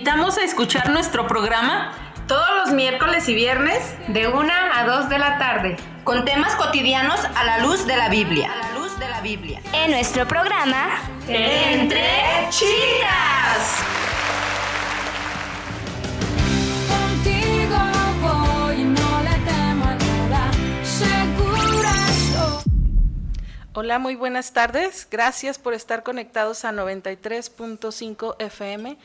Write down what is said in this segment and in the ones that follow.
Invitamos a escuchar nuestro programa todos los miércoles y viernes de 1 a 2 de la tarde, con temas cotidianos a la luz de la Biblia. En nuestro programa Entre Chicas. Contigo voy, no le temo a nada, segura estoy. Hola, muy buenas tardes. Gracias por estar conectados a 93.5 FM,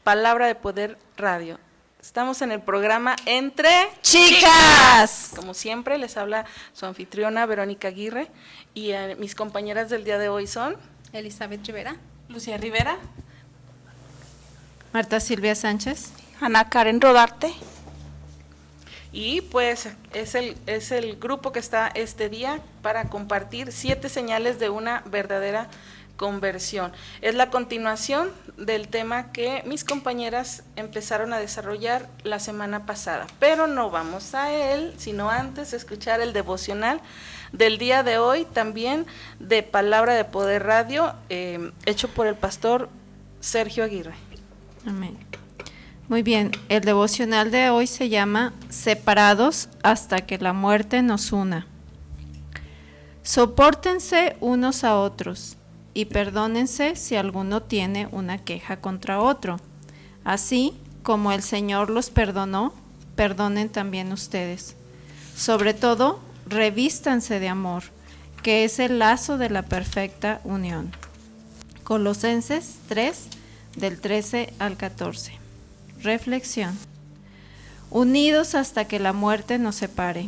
Palabra de Poder Radio. Estamos en el programa Entre Chicas. Como siempre, les habla su anfitriona Verónica Aguirre y mis compañeras del día de hoy son Elizabeth Rivera, Lucía Rivera, Marta Silvia Sánchez, Ana Karen Rodarte. y pues es el grupo que está este día para compartir 7 señales de una verdadera conversión. Es la continuación del tema que mis compañeras empezaron a desarrollar la semana pasada, pero no vamos a él, sino antes escuchar el devocional del día de hoy, también de Palabra de Poder Radio, hecho por el pastor Sergio Aguirre. amén. Muy bien, el devocional de hoy se llama Separados hasta que la muerte nos una. Sopórtense unos a otros y perdónense si alguno tiene una queja contra otro. Así como el Señor los perdonó, perdonen también ustedes. Sobre todo, revístanse de amor, que es el lazo de la perfecta unión. Colosenses 3, del 13 al 14. Reflexión. Unidos hasta que la muerte nos separe.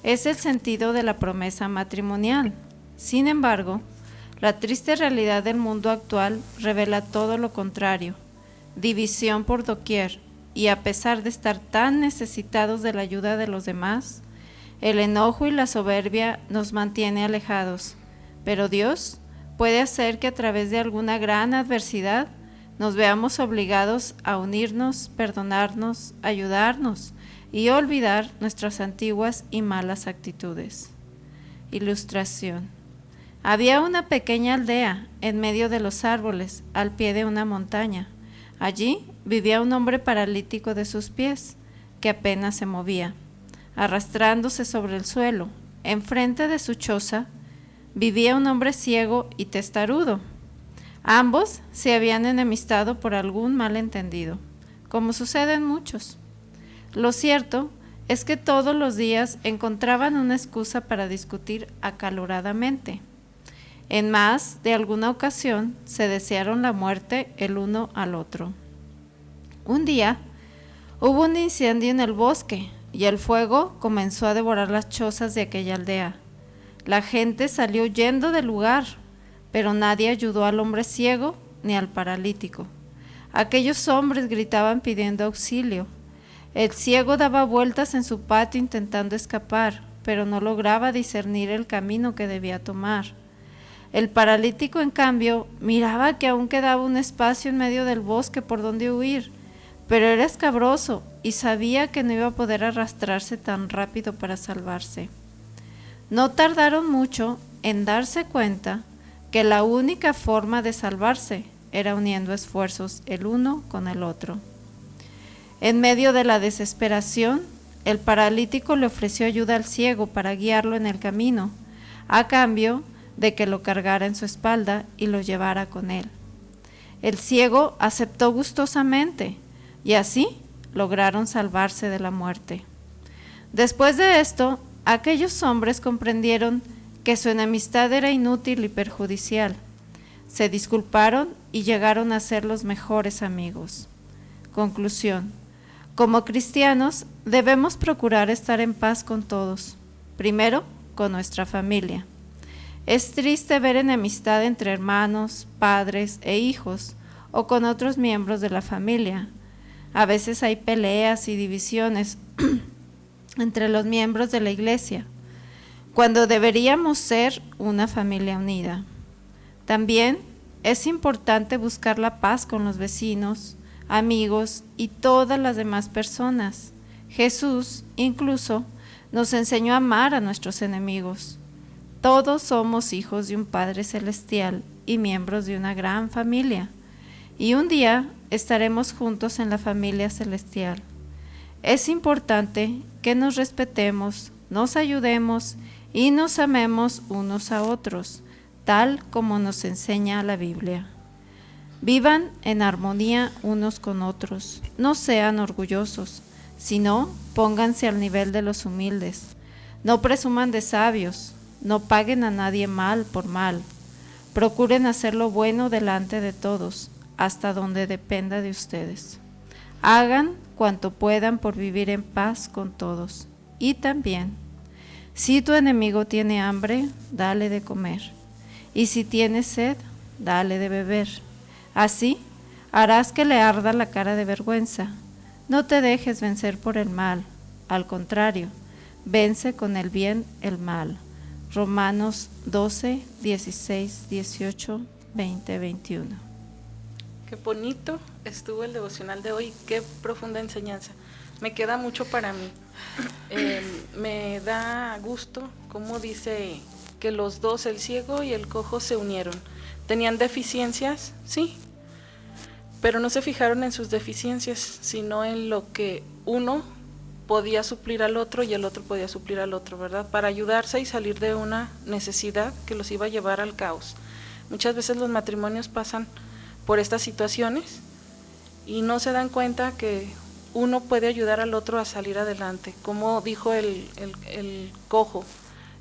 Es el sentido de la promesa matrimonial. Sin embargo, la triste realidad del mundo actual revela todo lo contrario, división por doquier, y a pesar de estar tan necesitados de la ayuda de los demás, el enojo y la soberbia nos mantiene alejados. Pero Dios puede hacer que a través de alguna gran adversidad nos veamos obligados a unirnos, perdonarnos, ayudarnos y olvidar nuestras antiguas y malas actitudes. Ilustración. Había una pequeña aldea en medio de los árboles, al pie de una montaña. Allí vivía un hombre paralítico de sus pies, que apenas se movía, arrastrándose sobre el suelo. Enfrente de su choza vivía un hombre ciego y testarudo. Ambos se habían enemistado por algún malentendido, como sucede en muchos. Lo cierto es que todos los días encontraban una excusa para discutir acaloradamente. En más de alguna ocasión se desearon la muerte el uno al otro. Un día hubo un incendio en el bosque y el fuego comenzó a devorar las chozas de aquella aldea. La gente salió huyendo del lugar, pero nadie ayudó al hombre ciego ni al paralítico. Aquellos hombres gritaban pidiendo auxilio. El ciego daba vueltas en su patio intentando escapar, pero no lograba discernir el camino que debía tomar. El paralítico, en cambio, miraba que aún quedaba un espacio en medio del bosque por donde huir, pero era escabroso y sabía que no iba a poder arrastrarse tan rápido para salvarse. No tardaron mucho en darse cuenta que la única forma de salvarse era uniendo esfuerzos el uno con el otro. En medio de la desesperación, el paralítico le ofreció ayuda al ciego para guiarlo en el camino, a cambio de que lo cargara en su espalda y lo llevara con él. El ciego aceptó gustosamente y así lograron salvarse de la muerte. Después de esto, aquellos hombres comprendieron que su enemistad era inútil y perjudicial. Se disculparon y llegaron a ser los mejores amigos. Conclusión. Como cristianos, debemos procurar estar en paz con todos. Primero, con nuestra familia. Es triste ver enemistad entre hermanos, padres e hijos, o con otros miembros de la familia. A veces hay peleas y divisiones entre los miembros de la iglesia, cuando deberíamos ser una familia unida. También es importante buscar la paz con los vecinos, amigos y todas las demás personas. Jesús incluso nos enseñó a amar a nuestros enemigos. Todos somos hijos de un Padre Celestial y miembros de una gran familia. Y un día estaremos juntos en la familia celestial. Es importante que nos respetemos, nos ayudemos y nos amemos unos a otros, tal como nos enseña la Biblia. Vivan en armonía unos con otros, no sean orgullosos, sino pónganse al nivel de los humildes. No presuman de sabios, no paguen a nadie mal por mal. Procuren hacer lo bueno delante de todos, hasta donde dependa de ustedes. Hagan cuanto puedan por vivir en paz con todos. Y también, si tu enemigo tiene hambre, dale de comer. Y si tiene sed, dale de beber. Así harás que le arda la cara de vergüenza. No te dejes vencer por el mal. Al contrario, vence con el bien el mal. Romanos 12, 16, 18, 20, 21. Qué bonito estuvo el devocional de hoy, qué profunda enseñanza. Me queda mucho para mí. Me da gusto cómo dice que los dos, el ciego y el cojo, se unieron. ¿Tenían deficiencias? Sí, pero no se fijaron en sus deficiencias, sino en lo que uno podía suplir al otro y el otro podía suplir al otro, ¿verdad? Para ayudarse y salir de una necesidad que los iba a llevar al caos. Muchas veces los matrimonios pasan por estas situaciones y no se dan cuenta que uno puede ayudar al otro a salir adelante. Como dijo el cojo,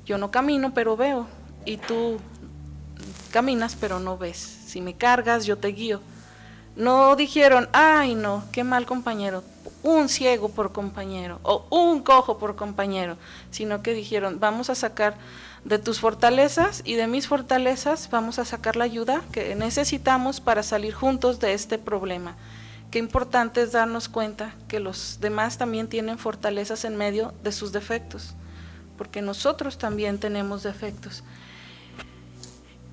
yo no camino pero veo, y tú caminas pero no ves. Si me cargas yo te guío. No dijeron, ay no, qué mal compañero, un ciego por compañero o un cojo por compañero, sino que dijeron, vamos a sacar de tus fortalezas y de mis fortalezas, vamos a sacar la ayuda que necesitamos para salir juntos de este problema. Qué importante es darnos cuenta que los demás también tienen fortalezas en medio de sus defectos, porque nosotros también tenemos defectos.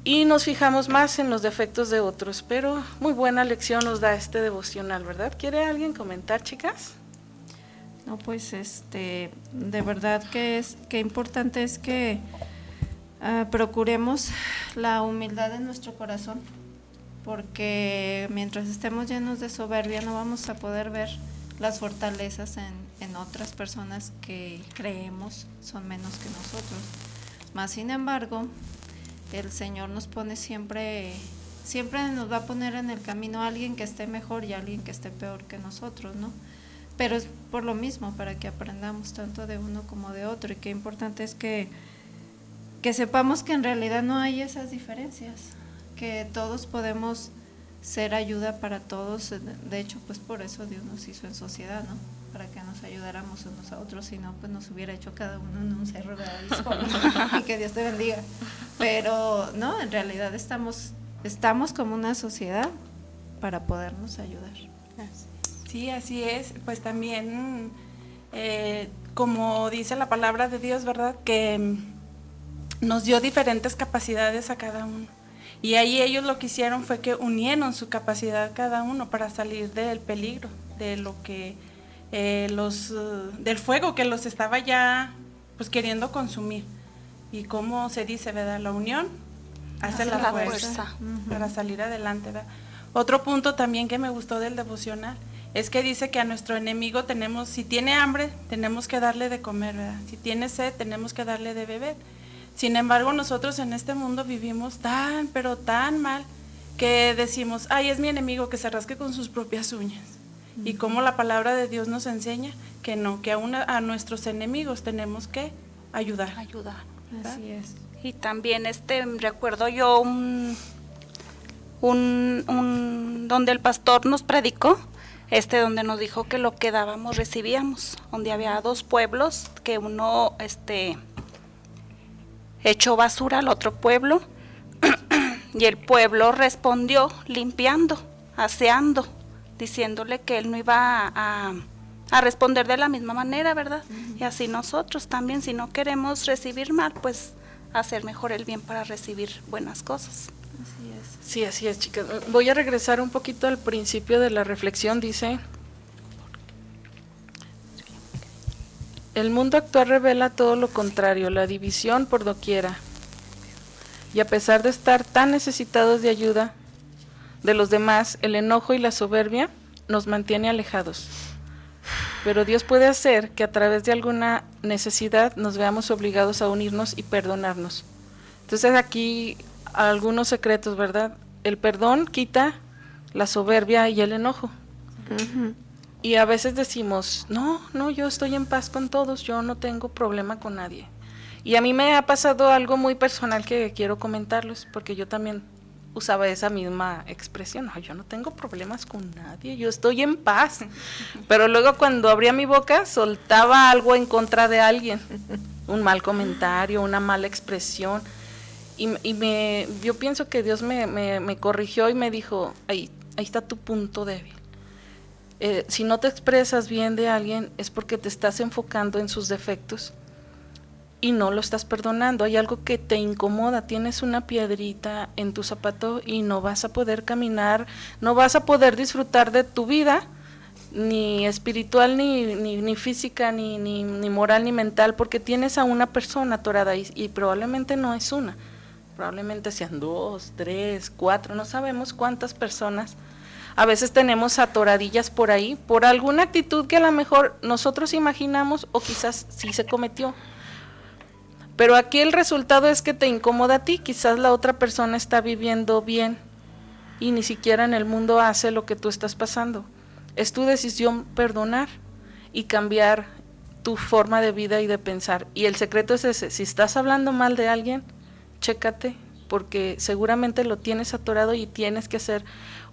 Y nos fijamos más en los defectos de otros, pero muy buena lección nos da este devocional, ¿verdad? ¿Quiere alguien comentar, chicas? No, pues de verdad que importante es que procuremos la humildad en nuestro corazón, porque mientras estemos llenos de soberbia no vamos a poder ver las fortalezas en otras personas que creemos son menos que nosotros. Más sin embargo, el Señor nos pone siempre nos va a poner en el camino a alguien que esté mejor y a alguien que esté peor que nosotros, ¿no? Pero es por lo mismo, para que aprendamos tanto de uno como de otro, y qué importante es que sepamos que en realidad no hay esas diferencias, que todos podemos ser ayuda para todos. De hecho, pues por eso Dios nos hizo en sociedad, ¿no? Para que nos ayudáramos unos a otros, si no, pues nos hubiera hecho cada uno en un cerro, ¿verdad? Y que Dios te bendiga. Pero no, en realidad estamos como una sociedad para podernos ayudar. Sí, así es. Pues también, como dice la palabra de Dios, ¿verdad? Que nos dio diferentes capacidades a cada uno. Y ahí ellos lo que hicieron fue que unieron su capacidad cada uno para salir del peligro, de lo que del fuego que los estaba ya pues queriendo consumir. Y como se dice, ¿verdad? La unión hace la fuerza para salir adelante, ¿verdad? Otro punto también que me gustó del devocional es que dice que a nuestro enemigo si tiene hambre, tenemos que darle de comer, ¿verdad? Si tiene sed, tenemos que darle de beber. Sin embargo, nosotros en este mundo vivimos pero tan mal, que decimos, ay, es mi enemigo, que se rasque con sus propias uñas. Y como la palabra de Dios nos enseña que no, que a nuestros enemigos tenemos que ayudar. ¿verdad? Así es. Y también recuerdo yo donde el pastor nos predicó, donde nos dijo que lo que dábamos recibíamos, donde había dos pueblos, que uno echó basura al otro pueblo y el pueblo respondió limpiando, aseando, diciéndole que él no iba a responder de la misma manera, ¿verdad? Uh-huh. Y así nosotros también, si no queremos recibir mal, pues hacer mejor el bien para recibir buenas cosas. Así es. Sí, así es, chicas. Voy a regresar un poquito al principio de la reflexión. Dice, el mundo actual revela todo lo contrario, la división por doquiera. Y a pesar de estar tan necesitados de ayuda de los demás, el enojo y la soberbia nos mantiene alejados. Pero Dios puede hacer que a través de alguna necesidad nos veamos obligados a unirnos y perdonarnos. Entonces aquí algunos secretos, ¿verdad? El perdón quita la soberbia y el enojo. Y a veces decimos, no, yo estoy en paz con todos, yo no tengo problema con nadie. Y a mí me ha pasado algo muy personal que quiero comentarles, porque yo también usaba esa misma expresión, no, yo no tengo problemas con nadie, yo estoy en paz. Pero luego cuando abría mi boca, soltaba algo en contra de alguien, un mal comentario, una mala expresión. Y yo pienso que Dios me corrigió y me dijo, ahí está tu punto débil. Si no te expresas bien de alguien es porque te estás enfocando en sus defectos y no lo estás perdonando. Hay algo que te incomoda, tienes una piedrita en tu zapato y no vas a poder caminar, no vas a poder disfrutar de tu vida, ni espiritual, ni física, ni moral, ni mental, porque tienes a una persona atorada y probablemente no es una, probablemente sean 2, 3, 4, no sabemos cuántas personas. A veces tenemos atoradillas por ahí, por alguna actitud que a lo mejor nosotros imaginamos o quizás sí se cometió. Pero aquí el resultado es que te incomoda a ti, quizás la otra persona está viviendo bien y ni siquiera en el mundo hace lo que tú estás pasando. Es tu decisión perdonar y cambiar tu forma de vida y de pensar. Y el secreto es ese, si estás hablando mal de alguien, chécate, porque seguramente lo tienes atorado y tienes que hacer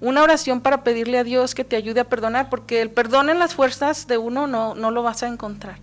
una oración para pedirle a Dios que te ayude a perdonar, porque el perdón en las fuerzas de uno no lo vas a encontrar.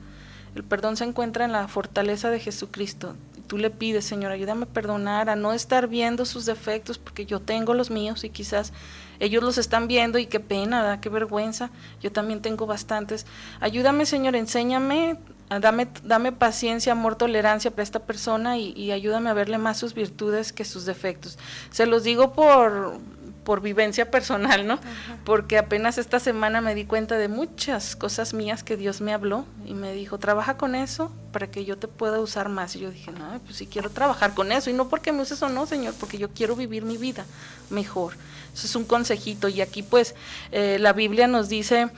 El perdón se encuentra en la fortaleza de Jesucristo. Tú le pides, Señor, ayúdame a perdonar, a no estar viendo sus defectos, porque yo tengo los míos y quizás ellos los están viendo y qué pena, ¿verdad? Qué vergüenza, yo también tengo bastantes. Ayúdame, Señor, enséñame, dame paciencia, amor, tolerancia para esta persona y ayúdame a verle más sus virtudes que sus defectos. Se los digo por vivencia personal, ¿no? Ajá. Porque apenas esta semana me di cuenta de muchas cosas mías que Dios me habló y me dijo, trabaja con eso para que yo te pueda usar más. Y yo dije, no, pues sí quiero trabajar con eso, y no porque me uses o no, Señor, porque yo quiero vivir mi vida mejor. Eso es un consejito, y aquí pues la Biblia nos dice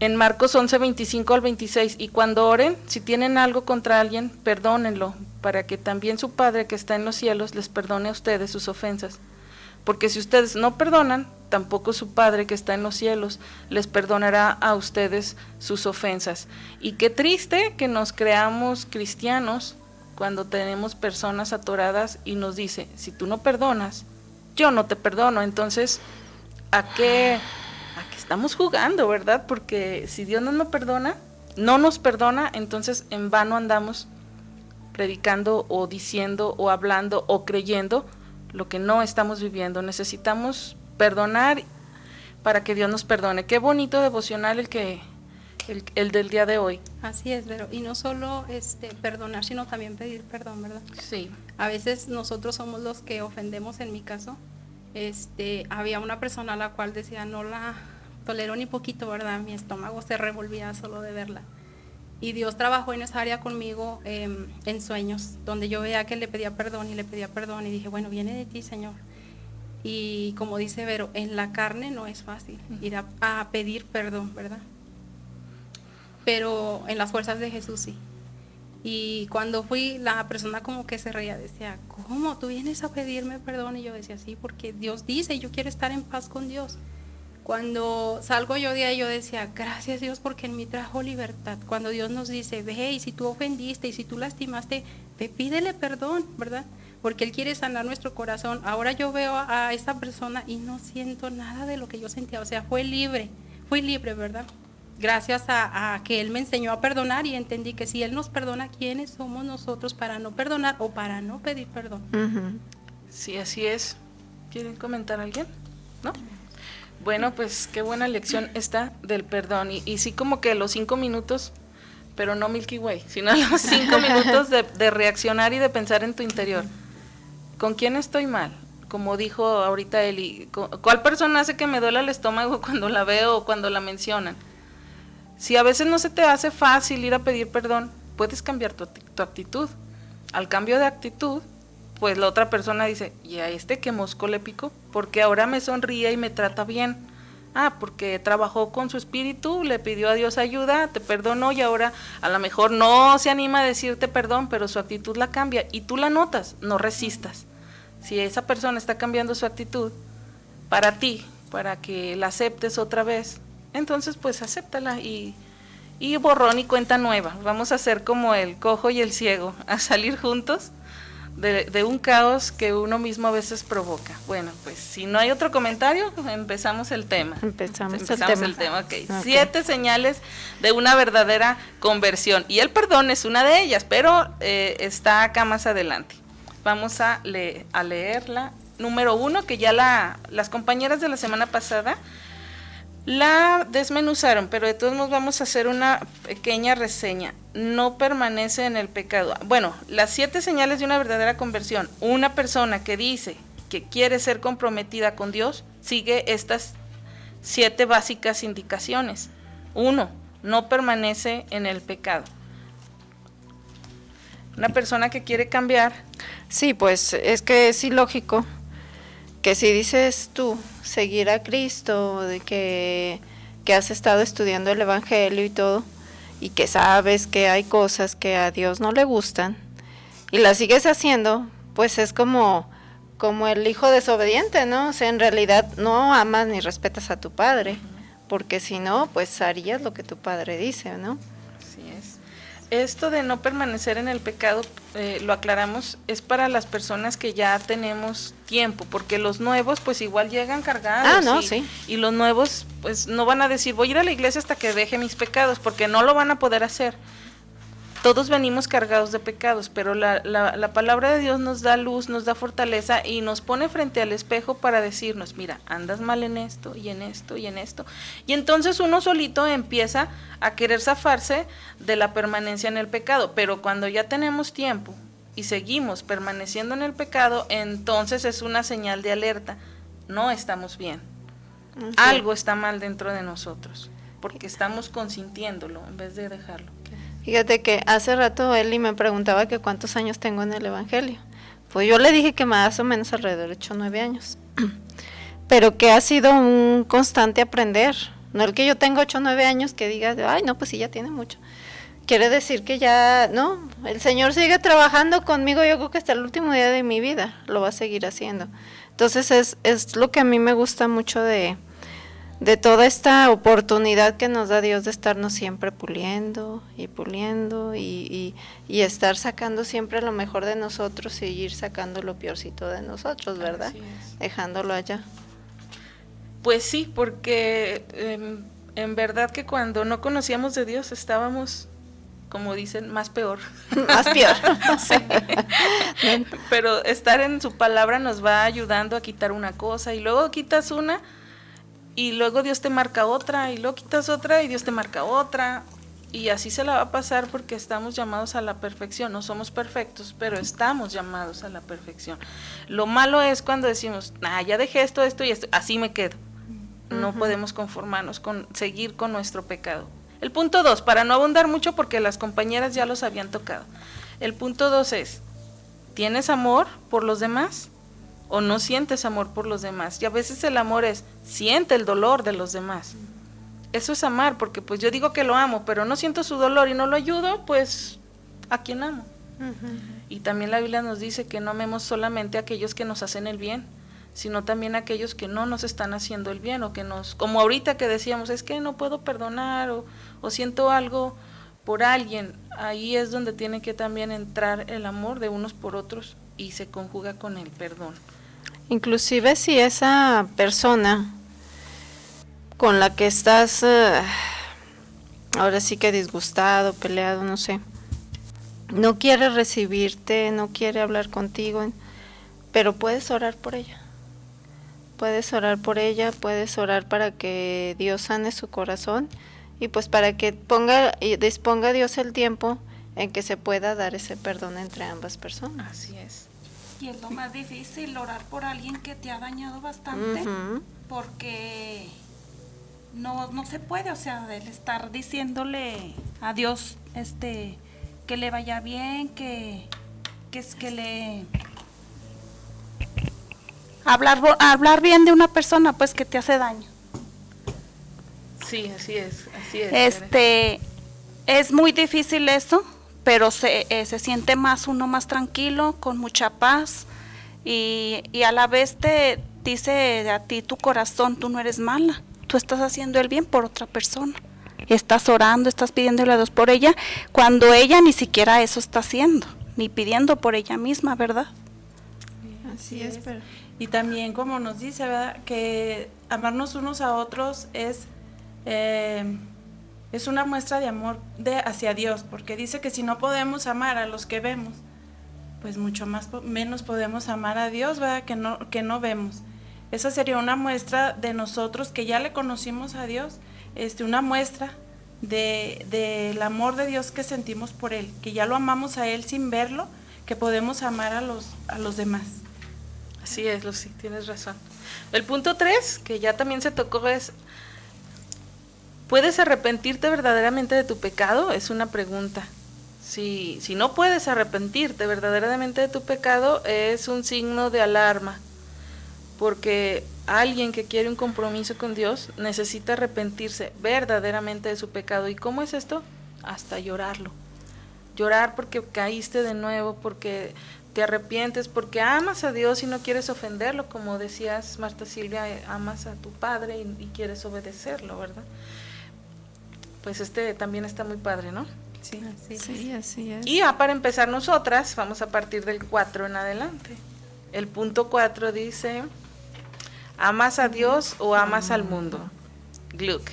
en Marcos 11, 25 al 26, y cuando oren, si tienen algo contra alguien, perdónenlo, para que también su Padre que está en los cielos les perdone a ustedes sus ofensas. Porque si ustedes no perdonan, tampoco su Padre que está en los cielos les perdonará a ustedes sus ofensas. Y qué triste que nos creamos cristianos cuando tenemos personas atoradas y nos dice, si tú no perdonas, yo no te perdono. Entonces, ¿a qué estamos jugando, verdad? Porque si Dios no nos perdona, entonces en vano andamos predicando o diciendo o hablando o creyendo lo que no estamos viviendo. Necesitamos perdonar para que Dios nos perdone. Qué bonito devocional el del día de hoy. Así es, Vero. Y no solo perdonar, sino también pedir perdón, ¿verdad? Sí. A veces nosotros somos los que ofendemos. En mi caso, había una persona a la cual decía, no la tolero ni poquito, ¿verdad? Mi estómago se revolvía solo de verla. Y Dios trabajó en esa área conmigo en sueños, donde yo veía que le pedía perdón y dije, bueno, viene de ti, Señor. Y como dice Vero, en la carne no es fácil ir a pedir perdón, ¿verdad? Pero en las fuerzas de Jesús sí. Y cuando fui, la persona como que se reía, decía, ¿cómo? ¿Tú vienes a pedirme perdón? Y yo decía, sí, porque Dios dice, yo quiero estar en paz con Dios. Cuando salgo yo de ahí, yo decía, gracias Dios, porque en mí trajo libertad. Cuando Dios nos dice, ve, y si tú ofendiste, y si tú lastimaste, ve, pídele perdón, ¿verdad? Porque Él quiere sanar nuestro corazón. Ahora yo veo a esta persona y no siento nada de lo que yo sentía. O sea, fui libre, ¿verdad? Gracias a que Él me enseñó a perdonar y entendí que si Él nos perdona, ¿quiénes somos nosotros para no perdonar o para no pedir perdón? Uh-huh. Sí, así es. ¿Quieren comentar alguien? ¿No? Bueno, pues qué buena lección esta del perdón. Y sí, como que los 5 minutos, pero no Milky Way, sino los 5 minutos de reaccionar y de pensar en tu interior. ¿Con quién estoy mal? Como dijo ahorita Eli, ¿cuál persona hace que me duela el estómago cuando la veo o cuando la mencionan? Si a veces no se te hace fácil ir a pedir perdón, puedes cambiar tu actitud. Al cambio de actitud, pues la otra persona dice, ¿y a qué mosco le pico? Porque ahora me sonríe y me trata bien. porque trabajó con su espíritu, le pidió a Dios ayuda, te perdonó y ahora a lo mejor no se anima a decirte perdón, pero su actitud la cambia y tú la notas, no resistas. Si esa persona está cambiando su actitud para ti, para que la aceptes otra vez, entonces pues acéptala y borrón y cuenta nueva. Vamos a hacer como el cojo y el ciego, a salir juntos de un caos que uno mismo a veces provoca. Bueno, pues si no hay otro comentario, empezamos el tema. Empezamos el tema. Okay. 7 señales de una verdadera conversión. Y el perdón es una de ellas, pero está acá más adelante. Vamos a leerla. Número 1, que ya las compañeras de la semana pasada la desmenuzaron, pero de todos modos vamos a hacer una pequeña reseña. No permanece en el pecado. Bueno, las 7 señales de una verdadera conversión. Una persona que dice que quiere ser comprometida con Dios sigue estas 7 básicas indicaciones. 1, no permanece en el pecado. Una persona que quiere cambiar. Sí, pues es que es ilógico que si dices tú seguir a Cristo, de que has estado estudiando el Evangelio y todo, y que sabes que hay cosas que a Dios no le gustan, y las sigues haciendo, pues es como el hijo desobediente, ¿no? O sea, en realidad no amas ni respetas a tu padre, porque si no, pues harías lo que tu padre dice, ¿no? Así es. Esto de no permanecer en el pecado, lo aclaramos, es para las personas que ya tenemos tiempo, porque los nuevos pues igual llegan cargados. Sí. Y los nuevos pues no van a decir voy a ir a la iglesia hasta que deje mis pecados, porque no lo van a poder hacer. Todos venimos cargados de pecados, pero la palabra de Dios nos da luz, nos da fortaleza y nos pone frente al espejo para decirnos, mira, andas mal en esto y en esto y en esto. Y entonces uno solito empieza a querer zafarse de la permanencia en el pecado, pero cuando ya tenemos tiempo y seguimos permaneciendo en el pecado, entonces es una señal de alerta, no estamos bien. Sí. Algo está mal dentro de nosotros, porque estamos consintiéndolo en vez de dejarlo. Fíjate que hace rato Eli me preguntaba que cuántos años tengo en el Evangelio. Pues yo le dije que más o menos alrededor de 8 o 9 años. Pero que ha sido un constante aprender. No el que yo tengo 8 o 9 años que diga, ay, no, pues sí, ya tiene mucho. Quiere decir que ya, no, el Señor sigue trabajando conmigo, yo creo que hasta el último día de mi vida lo va a seguir haciendo. Entonces es lo que a mí me gusta mucho de toda esta oportunidad que nos da Dios de estarnos siempre puliendo y estar sacando siempre lo mejor de nosotros y ir sacando lo peorcito de nosotros, ¿verdad? Dejándolo allá. Pues sí, porque en verdad que cuando no conocíamos de Dios estábamos, como dicen, más peor. Más peor. Sí. Pero estar en su palabra nos va ayudando a quitar una cosa y luego quitas una y luego Dios te marca otra, y luego quitas otra, y Dios te marca otra, y así se la va a pasar porque estamos llamados a la perfección. No somos perfectos, pero estamos llamados a la perfección. Lo malo es cuando decimos, ya dejé esto y esto, así me quedo. No podemos conformarnos con seguir con nuestro pecado. El punto 2, para no abundar mucho porque las compañeras ya los habían tocado. El punto 2 es, ¿tienes amor por los demás? ¿O no sientes amor por los demás? Y a veces el amor es, siente el dolor de los demás. Eso es amar, porque pues yo digo que lo amo, pero no siento su dolor y no lo ayudo, pues ¿a quién amo? Y también la Biblia nos dice que no amemos solamente a aquellos que nos hacen el bien, sino también a aquellos que no nos están haciendo el bien, o que como ahorita que decíamos, es que no puedo perdonar, o siento algo por alguien. Ahí es donde tiene que también entrar el amor de unos por otros y se conjuga con el perdón. Inclusive si esa persona con la que estás ahora sí que disgustado, peleado, no sé, no quiere recibirte, no quiere hablar contigo, pero puedes orar por ella. Puedes orar por ella, puedes orar para que Dios sane su corazón y pues para que disponga Dios el tiempo en que se pueda dar ese perdón entre ambas personas. Así es. Y es lo más difícil, orar por alguien que te ha dañado bastante, porque no se puede, o sea, el estar diciéndole a Dios que le vaya bien, que le hablar bien de una persona, pues que te hace daño. Sí, así es, así es. Es muy difícil eso, pero se siente más uno más tranquilo, con mucha paz, y a la vez te dice a ti tu corazón, tú no eres mala, tú estás haciendo el bien por otra persona, estás orando, estás pidiéndole a Dios por ella, cuando ella ni siquiera eso está haciendo, ni pidiendo por ella misma, ¿verdad? Así es, pero... Y también como nos dice, ¿verdad?, que amarnos unos a otros es una muestra de amor hacia Dios, porque dice que si no podemos amar a los que vemos, pues mucho menos podemos amar a Dios, ¿verdad?, que no vemos. Esa sería una muestra de nosotros que ya le conocimos a Dios, una muestra del amor de Dios que sentimos por Él, que ya lo amamos a Él sin verlo, que podemos amar a los demás. Así es, Lucy, tienes razón. El punto 3, que ya también se tocó, es: ¿puedes arrepentirte verdaderamente de tu pecado? Es una pregunta. Si no puedes arrepentirte verdaderamente de tu pecado, es un signo de alarma, porque alguien que quiere un compromiso con Dios necesita arrepentirse verdaderamente de su pecado. ¿Y cómo es esto? Hasta llorarlo. Llorar porque caíste de nuevo, porque te arrepientes, porque amas a Dios y no quieres ofenderlo, como decías, Marta Silvia, amas a tu padre y quieres obedecerlo, ¿verdad? Pues también está muy padre, ¿no? Sí, así es. Y para empezar nosotras, vamos a partir del 4 en adelante. El punto 4 dice: ¿amas a Dios o amas al mundo? Gluck.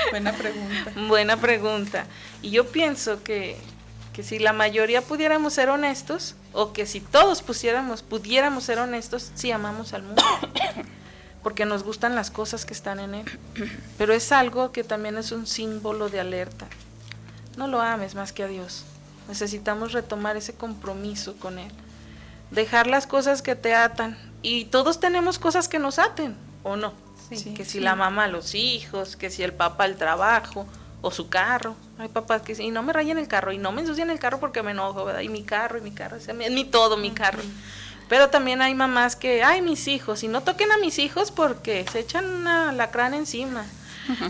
Buena pregunta. Buena pregunta. Y yo pienso que si la mayoría pudiéramos ser honestos, o que si todos pudiéramos ser honestos, sí amamos al mundo, porque nos gustan las cosas que están en él. Pero es algo que también es un símbolo de alerta. No lo ames más que a Dios. Necesitamos retomar ese compromiso con Él. Dejar las cosas que te atan. Y todos tenemos cosas que nos aten, ¿o no? Sí. Que si la mamá, los hijos, que si el papá, el trabajo, o su carro. Hay papás que dicen: y no me rayen el carro, y no me ensucien el carro porque me enojo, ¿verdad? Y mi carro, o sea, es mi todo, mi carro. Pero también hay mamás que: ay, mis hijos, y no toquen a mis hijos porque se echan una alacrán encima.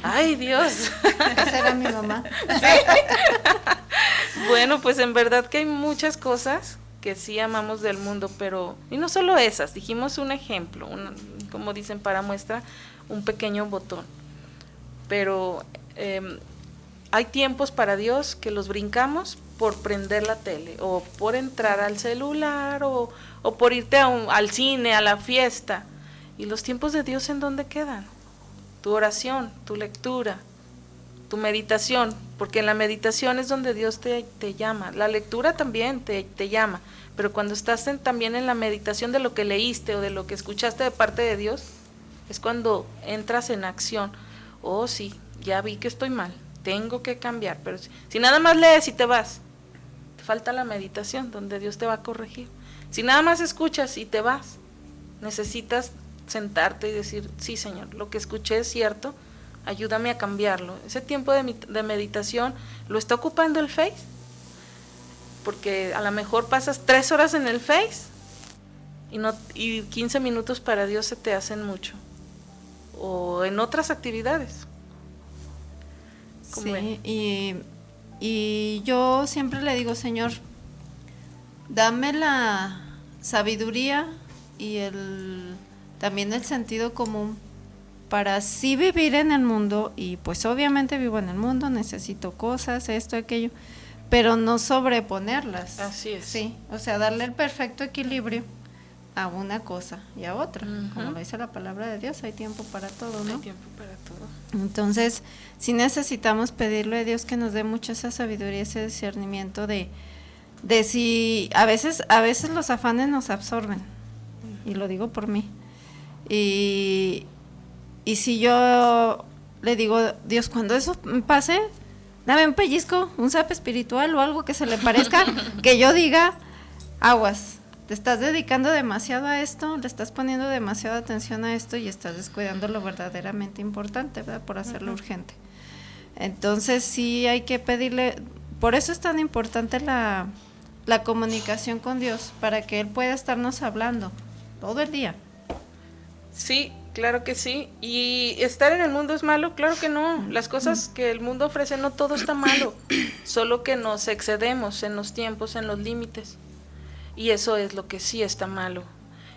Ay, Dios. Esa era mi mamá. Bueno, pues en verdad que hay muchas cosas que sí amamos del mundo, pero, y no solo esas, dijimos un ejemplo, como dicen, para muestra, un pequeño botón. Pero hay tiempos para Dios que los brincamos por prender la tele, o por entrar al celular, o por irte al cine, a la fiesta. ¿Y los tiempos de Dios en dónde quedan? Tu oración, tu lectura, tu meditación, porque en la meditación es donde Dios te llama. La lectura también te llama, pero cuando estás también en la meditación de lo que leíste o de lo que escuchaste de parte de Dios, es cuando entras en acción. Oh, sí, ya vi que estoy mal, tengo que cambiar. Pero si nada más lees y te vas, te falta la meditación donde Dios te va a corregir. Si nada más escuchas y te vas, necesitas sentarte y decir: sí, Señor, lo que escuché es cierto, ayúdame a cambiarlo. Ese tiempo de meditación lo está ocupando el Face, porque a lo mejor pasas 3 horas en el Face y 15 minutos para Dios se te hacen mucho, o en otras actividades. Sí, y yo siempre le digo: Señor, dame la sabiduría y también el sentido común para así vivir en el mundo. Y pues obviamente vivo en el mundo, necesito cosas, esto, aquello, pero no sobreponerlas. Así es. Sí, o sea, darle el perfecto equilibrio a una cosa y a otra. Como lo dice la palabra de Dios, hay tiempo para todo, ¿no? Hay tiempo para todo. Entonces, sí necesitamos pedirle a Dios que nos dé mucha esa sabiduría, ese discernimiento de si a veces los afanes nos absorben, y lo digo por mí. Y si yo le digo: Dios, cuando eso pase, dame un pellizco, un zap espiritual o algo que se le parezca, que yo diga: aguas, te estás dedicando demasiado a esto, le estás poniendo demasiada atención a esto y estás descuidando lo verdaderamente importante, ¿verdad? Por hacerlo urgente. Entonces sí hay que pedirle, por eso es tan importante la comunicación con Dios, para que Él pueda estarnos hablando todo el día. Sí, Claro que sí. ¿Y estar en el mundo es malo? Claro que no. Las cosas que el mundo ofrece, no todo está malo, solo que nos excedemos en los tiempos, en los límites. Y eso es lo que sí está malo.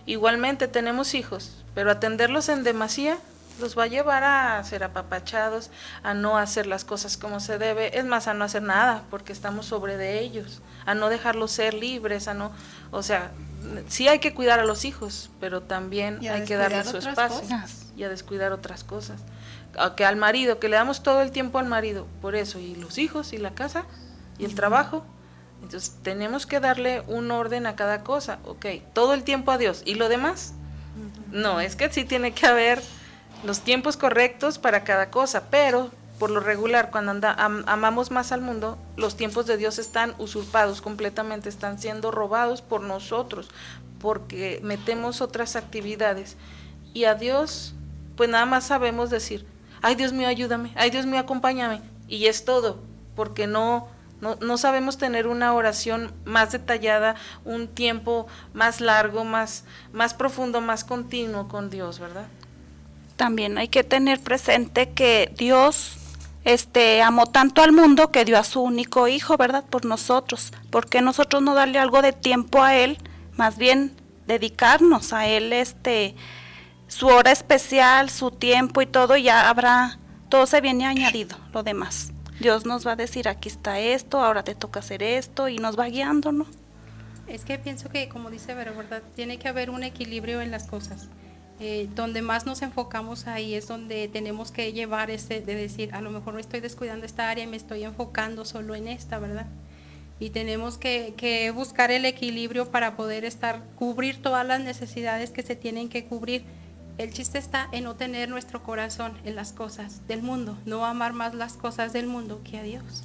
Igualmente tenemos hijos, pero atenderlos en demasía los va a llevar a ser apapachados, a no hacer las cosas como se debe, es más, a no hacer nada, porque estamos sobre de ellos, a no dejarlos ser libres, a no, o sea, sí hay que cuidar a los hijos, pero también hay que darles su espacio y a descuidar otras cosas. Que al marido, que le damos todo el tiempo al marido, por eso, y los hijos, y la casa, y el trabajo. Entonces tenemos que darle un orden a cada cosa, ok, todo el tiempo a Dios, y lo demás, no, es que sí tiene que haber los tiempos correctos para cada cosa, pero por lo regular, cuando amamos más al mundo, los tiempos de Dios están usurpados completamente, están siendo robados por nosotros, porque metemos otras actividades, y a Dios, pues nada más sabemos decir, ay Dios mío ayúdame, ay Dios mío acompáñame, y es todo, porque no sabemos tener una oración más detallada, un tiempo más largo, más profundo, más continuo con Dios, ¿verdad? También hay que tener presente que Dios amó tanto al mundo que dio a su único hijo, ¿verdad? Por nosotros. ¿Por qué nosotros no darle algo de tiempo a Él? Más bien dedicarnos a Él, su hora especial, su tiempo y todo, ya habrá, todo se viene añadido, lo demás. Dios nos va a decir, aquí está esto, ahora te toca hacer esto, y nos va guiando, ¿no? Es que pienso que, como dice Vero, ¿verdad? Tiene que haber un equilibrio en las cosas. Donde más nos enfocamos ahí es donde tenemos que llevar de decir, a lo mejor no estoy descuidando esta área y me estoy enfocando solo en esta, ¿verdad? Y tenemos que buscar el equilibrio para poder cubrir todas las necesidades que se tienen que cubrir. El chiste está en no tener nuestro corazón en las cosas del mundo, no amar más las cosas del mundo que a Dios.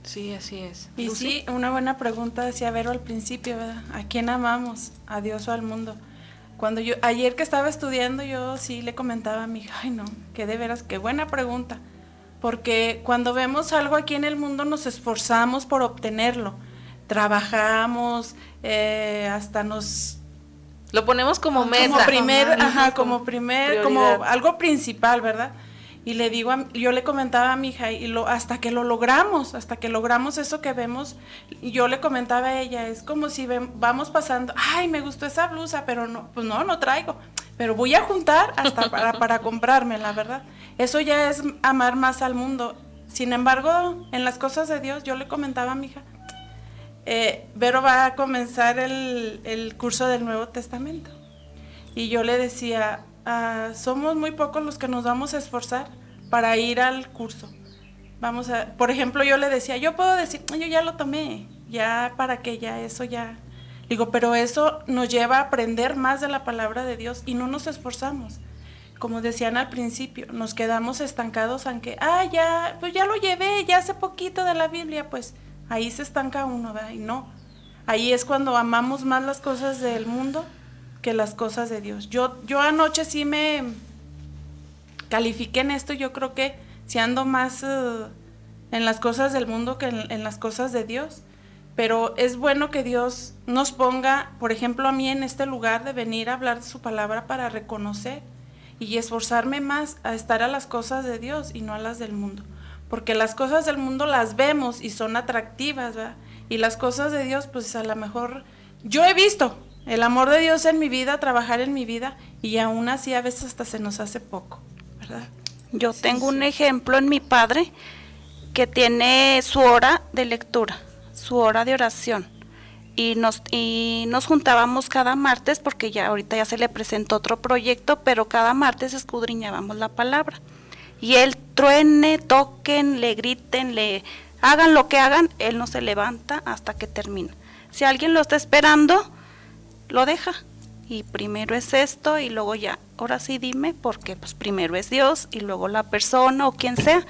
Sí, así es. Y ¿Lucy? sí, una buena pregunta decía Vero al principio, ¿verdad? ¿A quién amamos? ¿A Dios o al mundo? Ayer que estaba estudiando, yo sí le comentaba a mi hija, ay no, que de veras, qué buena pregunta, porque cuando vemos algo aquí en el mundo nos esforzamos por obtenerlo, trabajamos, hasta nos... Lo ponemos como meta. Como algo principal, ¿verdad? Y le digo, yo le comentaba a mi hija, hasta que lo logramos eso que vemos, yo le comentaba a ella, es como si vamos pasando, ay, me gustó esa blusa, pero no, pues no traigo, pero voy a juntar hasta para comprármela, ¿verdad? Eso ya es amar más al mundo. Sin embargo, en las cosas de Dios, yo le comentaba a mi hija, Vero va a comenzar el curso del Nuevo Testamento, y yo le decía, somos muy pocos los que nos vamos a esforzar para ir al curso. Por ejemplo, yo le decía, yo puedo decir, yo ya lo tomé, ya para que ya eso ya. Digo, pero eso nos lleva a aprender más de la palabra de Dios y no nos esforzamos. Como decían al principio, nos quedamos estancados aunque, pues ya lo llevé, ya hace poquito de la Biblia, pues ahí se estanca uno, ¿verdad? Y no, ahí es cuando amamos más las cosas del mundo que las cosas de Dios. Yo anoche sí me califiqué en esto, yo creo que si ando más en las cosas del mundo que en las cosas de Dios, pero es bueno que Dios nos ponga, por ejemplo a mí en este lugar de venir a hablar de su palabra para reconocer y esforzarme más a estar a las cosas de Dios y no a las del mundo, porque las cosas del mundo las vemos y son atractivas, ¿verdad? Y las cosas de Dios, pues a lo mejor, yo he visto el amor de Dios en mi vida, trabajar en mi vida, y aún así a veces hasta se nos hace poco, ¿verdad? Yo tengo un ejemplo en mi padre que tiene su hora de lectura, su hora de oración, y nos juntábamos cada martes, porque ya ahorita ya se le presentó otro proyecto, pero cada martes escudriñábamos la palabra, y él truene, toquen, le griten, le hagan lo que hagan, él no se levanta hasta que termina. Si alguien lo está esperando, lo deja, y primero es esto y luego ya, ahora sí dime, porque pues primero es Dios y luego la persona o quien sea,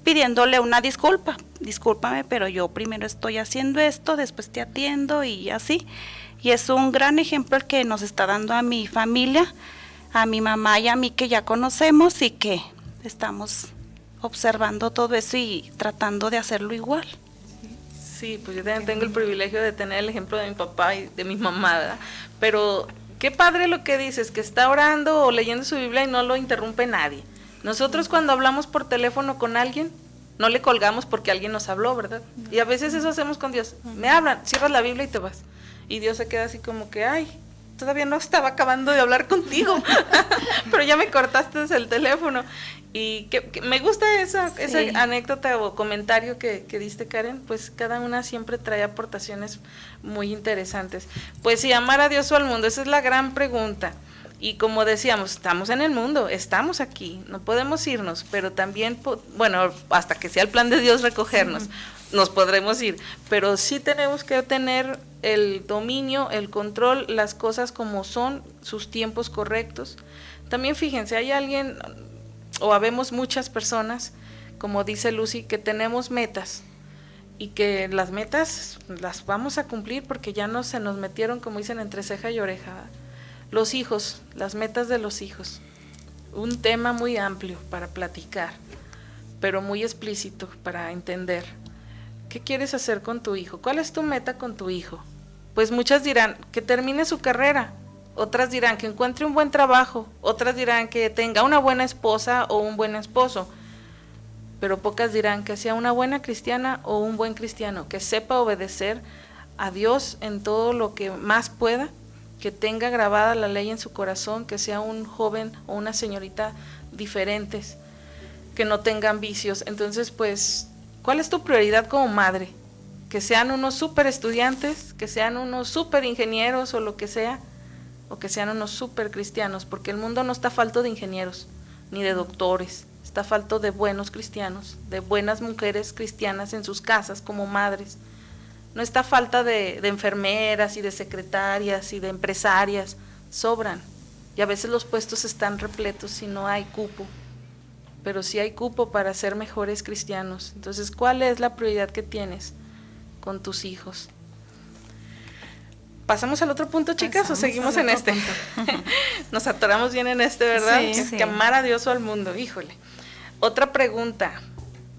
pidiéndole una disculpa, discúlpame, pero yo primero estoy haciendo esto, después te atiendo y así, y es un gran ejemplo el que nos está dando a mi familia, a mi mamá y a mí, que ya conocemos y que estamos observando todo eso y tratando de hacerlo igual. Sí, pues yo también tengo el privilegio de tener el ejemplo de mi papá y de mi mamá, ¿verdad? Pero Qué padre lo que dices, que está orando o leyendo su Biblia y no lo interrumpe nadie. Nosotros cuando hablamos por teléfono con alguien, no le colgamos porque alguien nos habló, ¿verdad? Y a veces eso hacemos con Dios. Me hablan, cierras la Biblia y te vas. Y Dios se queda así como que, ay, todavía no estaba acabando de hablar contigo, pero ya me cortaste el teléfono. Y que me gusta esa anécdota o comentario que diste, Karen, pues cada una siempre trae aportaciones muy interesantes. Pues sí, amar a Dios o al mundo, esa es la gran pregunta. Y como decíamos, estamos en el mundo, estamos aquí, no podemos irnos, pero también, bueno, hasta que sea el plan de Dios recogernos, nos podremos ir, pero sí tenemos que tener el dominio, el control, las cosas como son, sus tiempos correctos. También fíjense, hay alguien, o habemos muchas personas, como dice Lucy, que tenemos metas, y que las metas las vamos a cumplir porque ya no se nos metieron, como dicen, entre ceja y oreja. Los hijos, las metas de los hijos, un tema muy amplio para platicar, pero muy explícito para entender. ¿Qué quieres hacer con tu hijo? ¿Cuál es tu meta con tu hijo? Pues muchas dirán que termine su carrera, otras dirán que encuentre un buen trabajo, otras dirán que tenga una buena esposa o un buen esposo, pero pocas dirán que sea una buena cristiana o un buen cristiano, que sepa obedecer a Dios en todo lo que más pueda, que tenga grabada la ley en su corazón, que sea un joven o una señorita diferentes, que no tengan vicios. Entonces, pues, ¿cuál es tu prioridad como madre? Que sean unos súper estudiantes, que sean unos súper ingenieros o lo que sea, o que sean unos súper cristianos, porque el mundo no está falto de ingenieros, ni de doctores, está falto de buenos cristianos, de buenas mujeres cristianas en sus casas como madres. No está falta de enfermeras y de secretarias y de empresarias, sobran. Y a veces los puestos están repletos y no hay cupo, pero sí hay cupo para ser mejores cristianos. Entonces, ¿cuál es la prioridad que tienes con tus hijos? ¿Pasamos al otro punto, chicas, o seguimos en este? Nos atoramos bien en este, ¿verdad? Sí. Que amar a Dios o al mundo, híjole. Otra pregunta,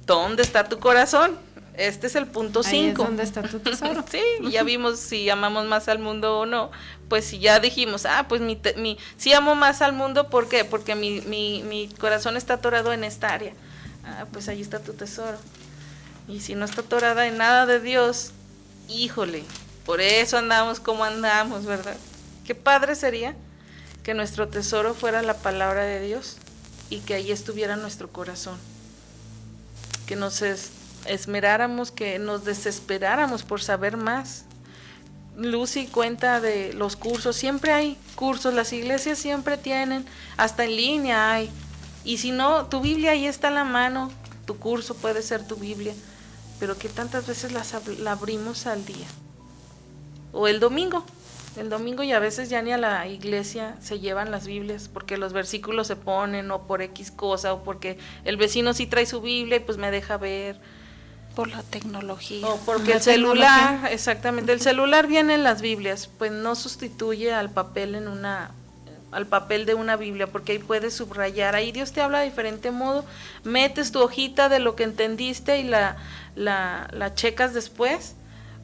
¿dónde está tu corazón? Este es el punto 5. Ahí es donde está tu tesoro. Sí, ya vimos si amamos más al mundo o no. Pues si ya dijimos, pues sí amo más al mundo, ¿por qué? Porque mi corazón está atorado en esta área. Pues ahí está tu tesoro. Y si no está atorada en nada de Dios, híjole, por eso andamos como andamos, ¿verdad? Qué padre sería que nuestro tesoro fuera la palabra de Dios y que ahí estuviera nuestro corazón. Que nos esmeráramos, que nos desesperáramos por saber más. Lucy cuenta de los cursos, siempre hay cursos, las iglesias siempre tienen, hasta en línea hay, y si no, tu Biblia ahí está a la mano, tu curso puede ser tu Biblia, pero que tantas veces la abrimos al día, o el domingo y a veces ya ni a la iglesia se llevan las Biblias, porque los versículos se ponen, o por X cosa, o porque el vecino sí trae su Biblia y pues me deja ver, Por la tecnología. o porque el celular, exactamente, el celular viene en las Biblias, pues no sustituye al papel al papel de una Biblia, porque ahí puedes subrayar, ahí Dios te habla de diferente modo, metes tu hojita de lo que entendiste y la checas después,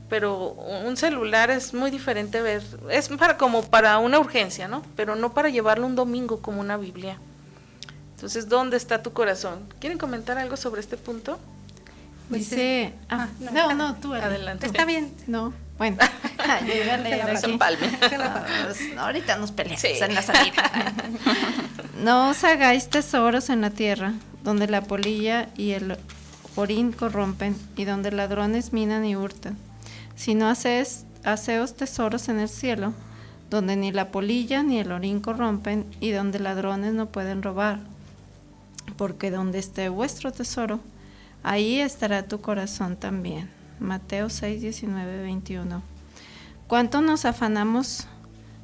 pero un celular es muy diferente ver, es como para una urgencia, ¿no? Pero no para llevarlo un domingo como una Biblia. Entonces, ¿dónde está tu corazón? ¿Quieren comentar algo sobre este punto? Dice, no, tú adelante. Está bien. No, bueno, yo iba a leer aquí. No, ahorita nos peleamos Sí. en la salida. No os hagáis tesoros en la tierra, donde la polilla y el orín corrompen, y donde ladrones minan y hurtan, sino haceos tesoros en el cielo, donde ni la polilla ni el orín corrompen, y donde ladrones no pueden robar. Porque donde esté vuestro tesoro, ahí estará tu corazón también. Mateo 6, 19, 21. ¿Cuánto nos afanamos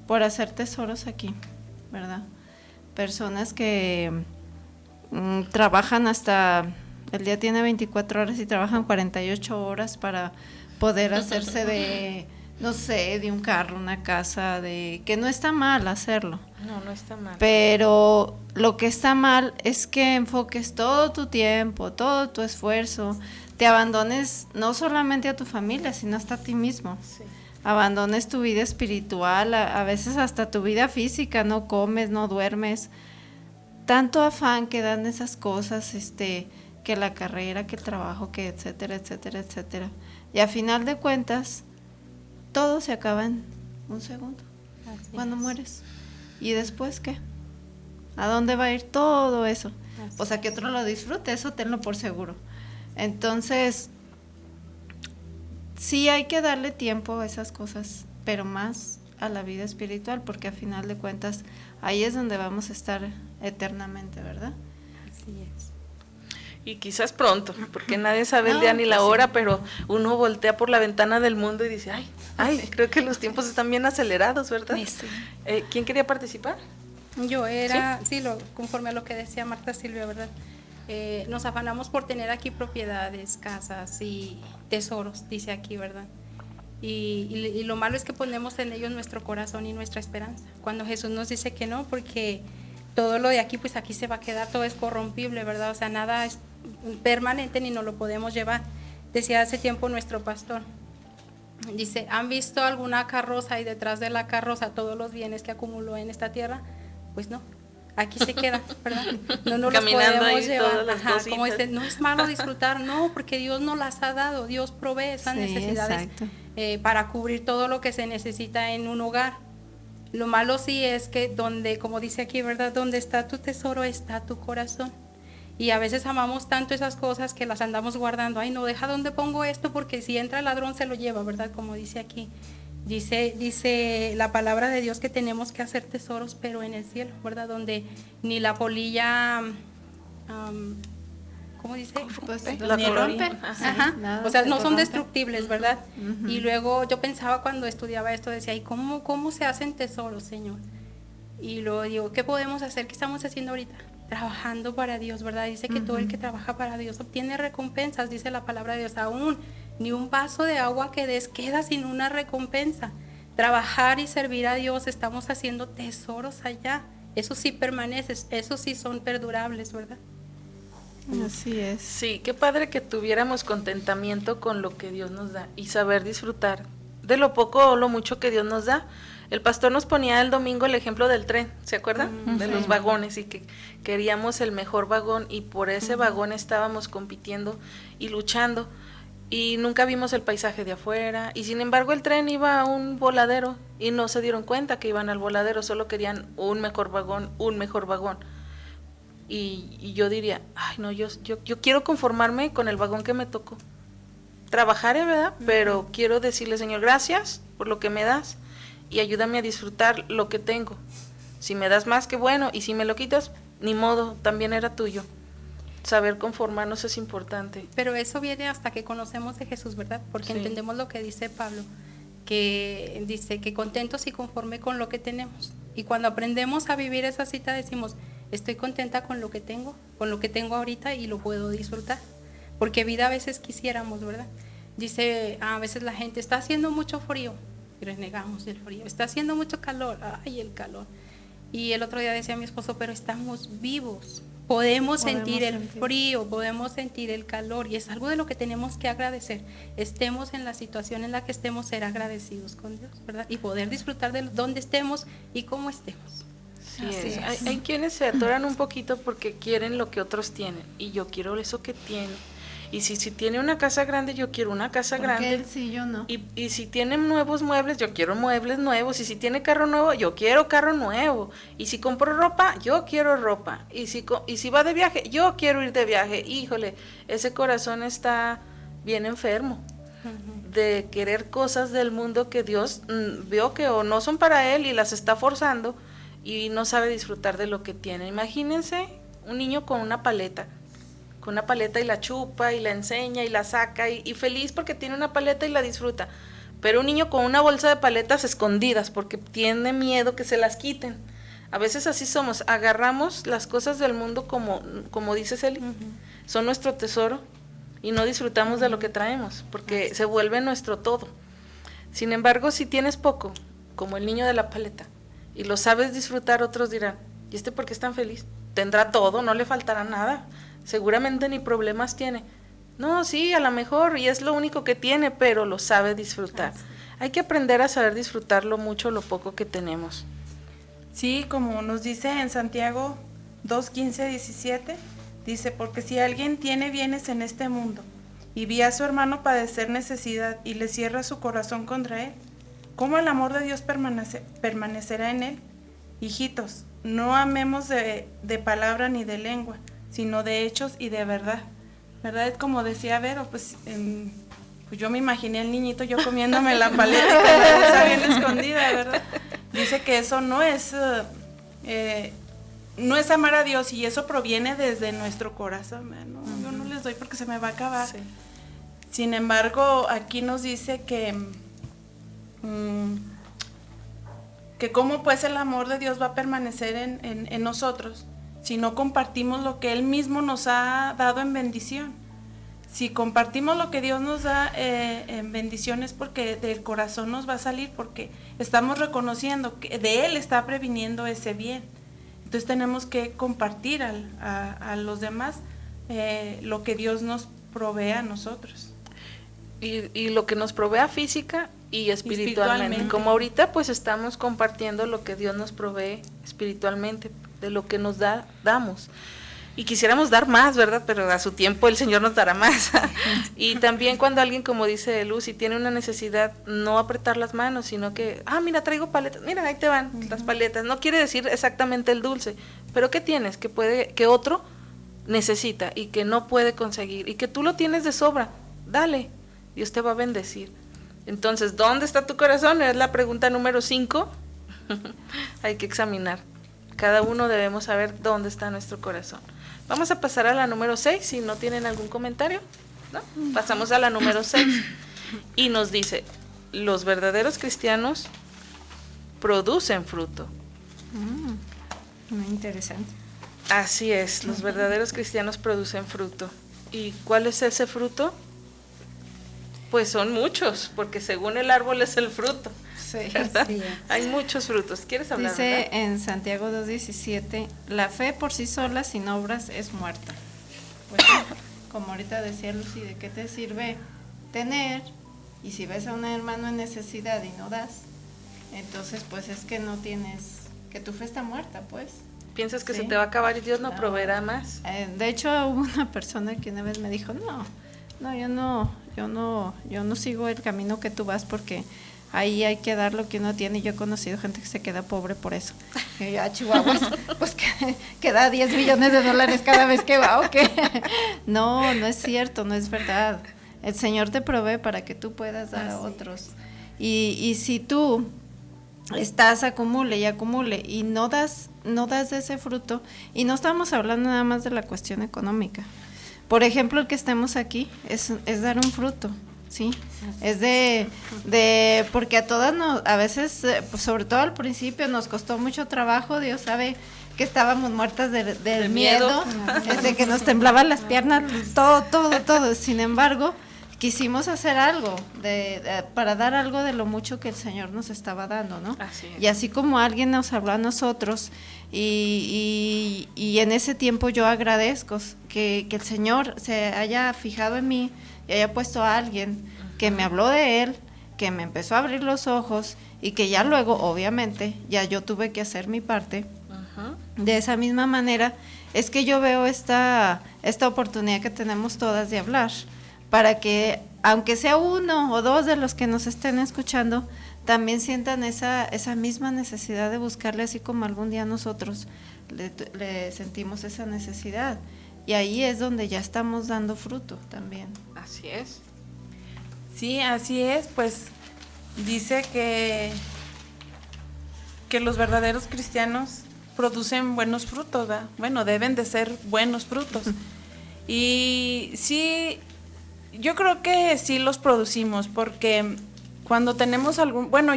por hacer tesoros aquí, verdad? Personas que trabajan hasta, el día tiene 24 horas y trabajan 48 horas para poder hacerse de, no sé, de un carro, una casa, que no está mal hacerlo. No está mal. Pero lo que está mal es que enfoques todo tu tiempo, todo tu esfuerzo, te abandones no solamente a tu familia, sino hasta a ti mismo. Sí. abandones tu vida espiritual, a veces hasta tu vida física, no comes, no duermes. Tanto afán que dan esas cosas, que la carrera, que el trabajo, que etcétera, etcétera, etcétera. Y a final de cuentas, todo se acaba en un segundo, cuando mueres. ¿Y después qué? ¿A dónde va a ir todo eso? Pues a que otro lo disfrute, eso tenlo por seguro. Entonces, sí hay que darle tiempo a esas cosas, pero más a la vida espiritual, porque a final de cuentas ahí es donde vamos a estar eternamente, ¿verdad? Así es. Y quizás pronto, porque nadie sabe el día ni la hora, pero uno voltea por la ventana del mundo y dice, ay, creo que los tiempos están bien acelerados, ¿verdad? Sí. ¿Quién quería participar? Yo era, conforme a lo que decía Marta Silvia, ¿verdad? Nos afanamos por tener aquí propiedades, casas y tesoros, dice aquí, ¿verdad? Y lo malo es que ponemos en ellos nuestro corazón y nuestra esperanza. Cuando Jesús nos dice que no, porque todo lo de aquí, pues aquí se va a quedar, todo es corrompible, ¿verdad? O sea, nada es permanente ni nos lo podemos llevar. Decía hace tiempo nuestro pastor, dice, ¿han visto alguna carroza y detrás de la carroza todos los bienes que acumuló en esta tierra? Pues no, aquí se queda, ¿verdad? No nos los podemos llevar. Como dice, no es malo disfrutar, no, porque Dios nos las ha dado, Dios provee esas necesidades para cubrir todo lo que se necesita en un hogar. Lo malo sí es que donde, como dice aquí, ¿verdad? Donde está tu tesoro está tu corazón. Y a veces amamos tanto esas cosas que las andamos guardando. Ay, no, deja donde pongo esto porque si entra el ladrón se lo lleva, ¿verdad? Como dice aquí. Dice la palabra de Dios que tenemos que hacer tesoros, pero en el cielo, ¿verdad? Donde ni la polilla, ¿cómo dice? Pues La rompen. O sea, no son destructibles, ¿verdad? Y luego yo pensaba cuando estudiaba esto, decía, ¿y cómo se hacen tesoros, Señor? Y luego digo, ¿qué podemos hacer? ¿Qué estamos haciendo ahorita? Trabajando para Dios, ¿verdad? Dice que todo el que trabaja para Dios obtiene recompensas, dice la palabra de Dios. Aún ni un vaso de agua que des queda sin una recompensa. Trabajar y servir a Dios, estamos haciendo tesoros allá. Eso sí permanece, eso sí son perdurables, ¿verdad? Así es. Sí, qué padre que tuviéramos contentamiento con lo que Dios nos da y saber disfrutar de lo poco o lo mucho que Dios nos da. El pastor nos ponía el domingo el ejemplo del tren, ¿se acuerdan? De los vagones, y que queríamos el mejor vagón y por ese vagón estábamos compitiendo y luchando y nunca vimos el paisaje de afuera y sin embargo el tren iba a un voladero y no se dieron cuenta que iban al voladero, solo querían un mejor vagón. Y yo diría, ay no, yo quiero conformarme con el vagón que me tocó. Trabajaré, ¿verdad? Pero quiero decirle, Señor, gracias por lo que me das y ayúdame a disfrutar lo que tengo. Si me das más, qué bueno, y si me lo quitas, ni modo, también era tuyo. Saber conformarnos es importante. Pero eso viene hasta que conocemos de Jesús, ¿verdad? Porque entendemos lo que dice Pablo, que dice que contentos y conforme con lo que tenemos. Y cuando aprendemos a vivir esa cita decimos, estoy contenta con lo que tengo ahorita y lo puedo disfrutar. Porque vida a veces quisiéramos, ¿verdad? Dice, a veces la gente, está haciendo mucho frío, y renegamos del frío. Está haciendo mucho calor, ay, el calor. Y el otro día decía mi esposo, pero estamos vivos. Podemos sentir el frío, podemos sentir el calor y es algo de lo que tenemos que agradecer. Estemos en la situación en la que estemos, ser agradecidos con Dios, ¿verdad? Y poder disfrutar de donde estemos y cómo estemos. Sí es. Hay quienes se atoran un poquito porque quieren lo que otros tienen y yo quiero eso que tienen. Y si tiene una casa grande, yo quiero una casa grande. Él sí, yo no. Y si tiene nuevos muebles, yo quiero muebles nuevos. Y si tiene carro nuevo, yo quiero carro nuevo. Y si compro ropa, yo quiero ropa. Y si va de viaje, yo quiero ir de viaje. Híjole, ese corazón está bien enfermo de querer cosas del mundo que Dios vio que o no son para él y las está forzando y no sabe disfrutar de lo que tiene. Imagínense un niño con una paleta y la chupa y la enseña y la saca y feliz porque tiene una paleta y la disfruta. Pero un niño con una bolsa de paletas escondidas porque tiene miedo que se las quiten. A veces así somos, agarramos las cosas del mundo como dice Celi, son nuestro tesoro y no disfrutamos de lo que traemos porque se vuelve nuestro todo. Sin embargo, si tienes poco, como el niño de la paleta, y lo sabes disfrutar, otros dirán, ¿y este por qué es tan feliz? Tendrá todo, no le faltará nada. Seguramente ni problemas tiene. No, sí, a lo mejor, y es lo único que tiene, pero lo sabe disfrutar. Hay que aprender a saber disfrutar lo mucho o lo poco que tenemos. Sí, como nos dice en Santiago 2:15-17, dice, porque si alguien tiene bienes en este mundo y ve a su hermano padecer necesidad y le cierra su corazón contra él, ¿cómo el amor de Dios permanecerá en él? Hijitos, no amemos de palabra ni de lengua, sino de hechos y de verdad. ¿Verdad? Es como decía Vero, pues yo me imaginé al niñito yo comiéndome la paleta con la bolsa bien escondida, ¿verdad? Dice que eso no es amar a Dios, y eso proviene desde nuestro corazón, ¿no? Yo no les doy porque se me va a acabar. Sí. Sin embargo, aquí nos dice que cómo pues el amor de Dios va a permanecer en nosotros si no compartimos lo que Él mismo nos ha dado en bendición. Si compartimos lo que Dios nos da en bendición, es porque del corazón nos va a salir, porque estamos reconociendo que de Él está previniendo ese bien. Entonces tenemos que compartir a los demás lo que Dios nos provee a nosotros. Y lo que nos provea física y espiritualmente. Como ahorita pues estamos compartiendo lo que Dios nos provee espiritualmente, de lo que nos damos. Y quisiéramos dar más, ¿verdad? Pero a su tiempo el Señor nos dará más. Y también cuando alguien, como dice Lucy, tiene una necesidad, no apretar las manos, sino que, mira, traigo paletas, mira, ahí te van las paletas. No quiere decir exactamente el dulce, pero ¿qué tienes? Que otro necesita y que no puede conseguir, y que tú lo tienes de sobra, dale, Dios te va a bendecir. Entonces, ¿dónde está tu corazón? Es la pregunta número 5. Hay que examinar. Cada uno debemos saber dónde está nuestro corazón. Vamos a pasar a la número 6, si no tienen algún comentario, ¿no? Pasamos a la número 6. Y nos dice, los verdaderos cristianos producen fruto. Muy interesante. Así es, los verdaderos cristianos producen fruto. ¿Y cuál es ese fruto? Pues son muchos, porque según el árbol es el fruto. Sí, ¿verdad? sí. Hay muchos frutos. ¿Quieres hablar? Dice ¿verdad? en Santiago 2:17, la fe por sí sola sin obras es muerta. Pues como ahorita decía Lucy, ¿de qué te sirve tener? Y si ves a un hermano en necesidad y no das, entonces pues es que no tienes, que tu fe está muerta, pues. Piensas que Sí. se te va a acabar y Dios no proveerá más. De hecho hubo una persona que una vez me dijo, yo no sigo el camino que tú vas, porque ahí hay que dar lo que uno tiene, y yo he conocido gente que se queda pobre por eso. Y yo, Chihuahuas, pues que da 10 millones de dólares cada vez que va, ¿o qué? No es cierto, no es verdad. El Señor te provee para que tú puedas dar a otros. Y si tú estás acumule y no das de ese fruto, y no estamos hablando nada más de la cuestión económica. Por ejemplo, el que estemos aquí es dar un fruto. Sí, es porque a todas a veces, pues sobre todo al principio, nos costó mucho trabajo. Dios sabe que estábamos muertas del miedo, de que nos temblaban las piernas, todo. Sin embargo, quisimos hacer algo para dar algo de lo mucho que el Señor nos estaba dando, ¿no? Así es. Y así como alguien nos habló a nosotros, y en ese tiempo yo agradezco que el Señor se haya fijado en mí y haya puesto a alguien que me habló de Él, que me empezó a abrir los ojos, y que ya luego, obviamente, ya yo tuve que hacer mi parte. De esa misma manera es que yo veo esta oportunidad que tenemos todas de hablar, para que, aunque sea uno o dos de los que nos estén escuchando, también sientan esa misma necesidad de buscarle, así como algún día nosotros le sentimos esa necesidad. Y ahí es donde ya estamos dando fruto también. Así es. Sí, así es, pues dice que los verdaderos cristianos producen buenos frutos, ¿verdad? Bueno, deben de ser buenos frutos. Y sí, yo creo que sí los producimos, porque cuando tenemos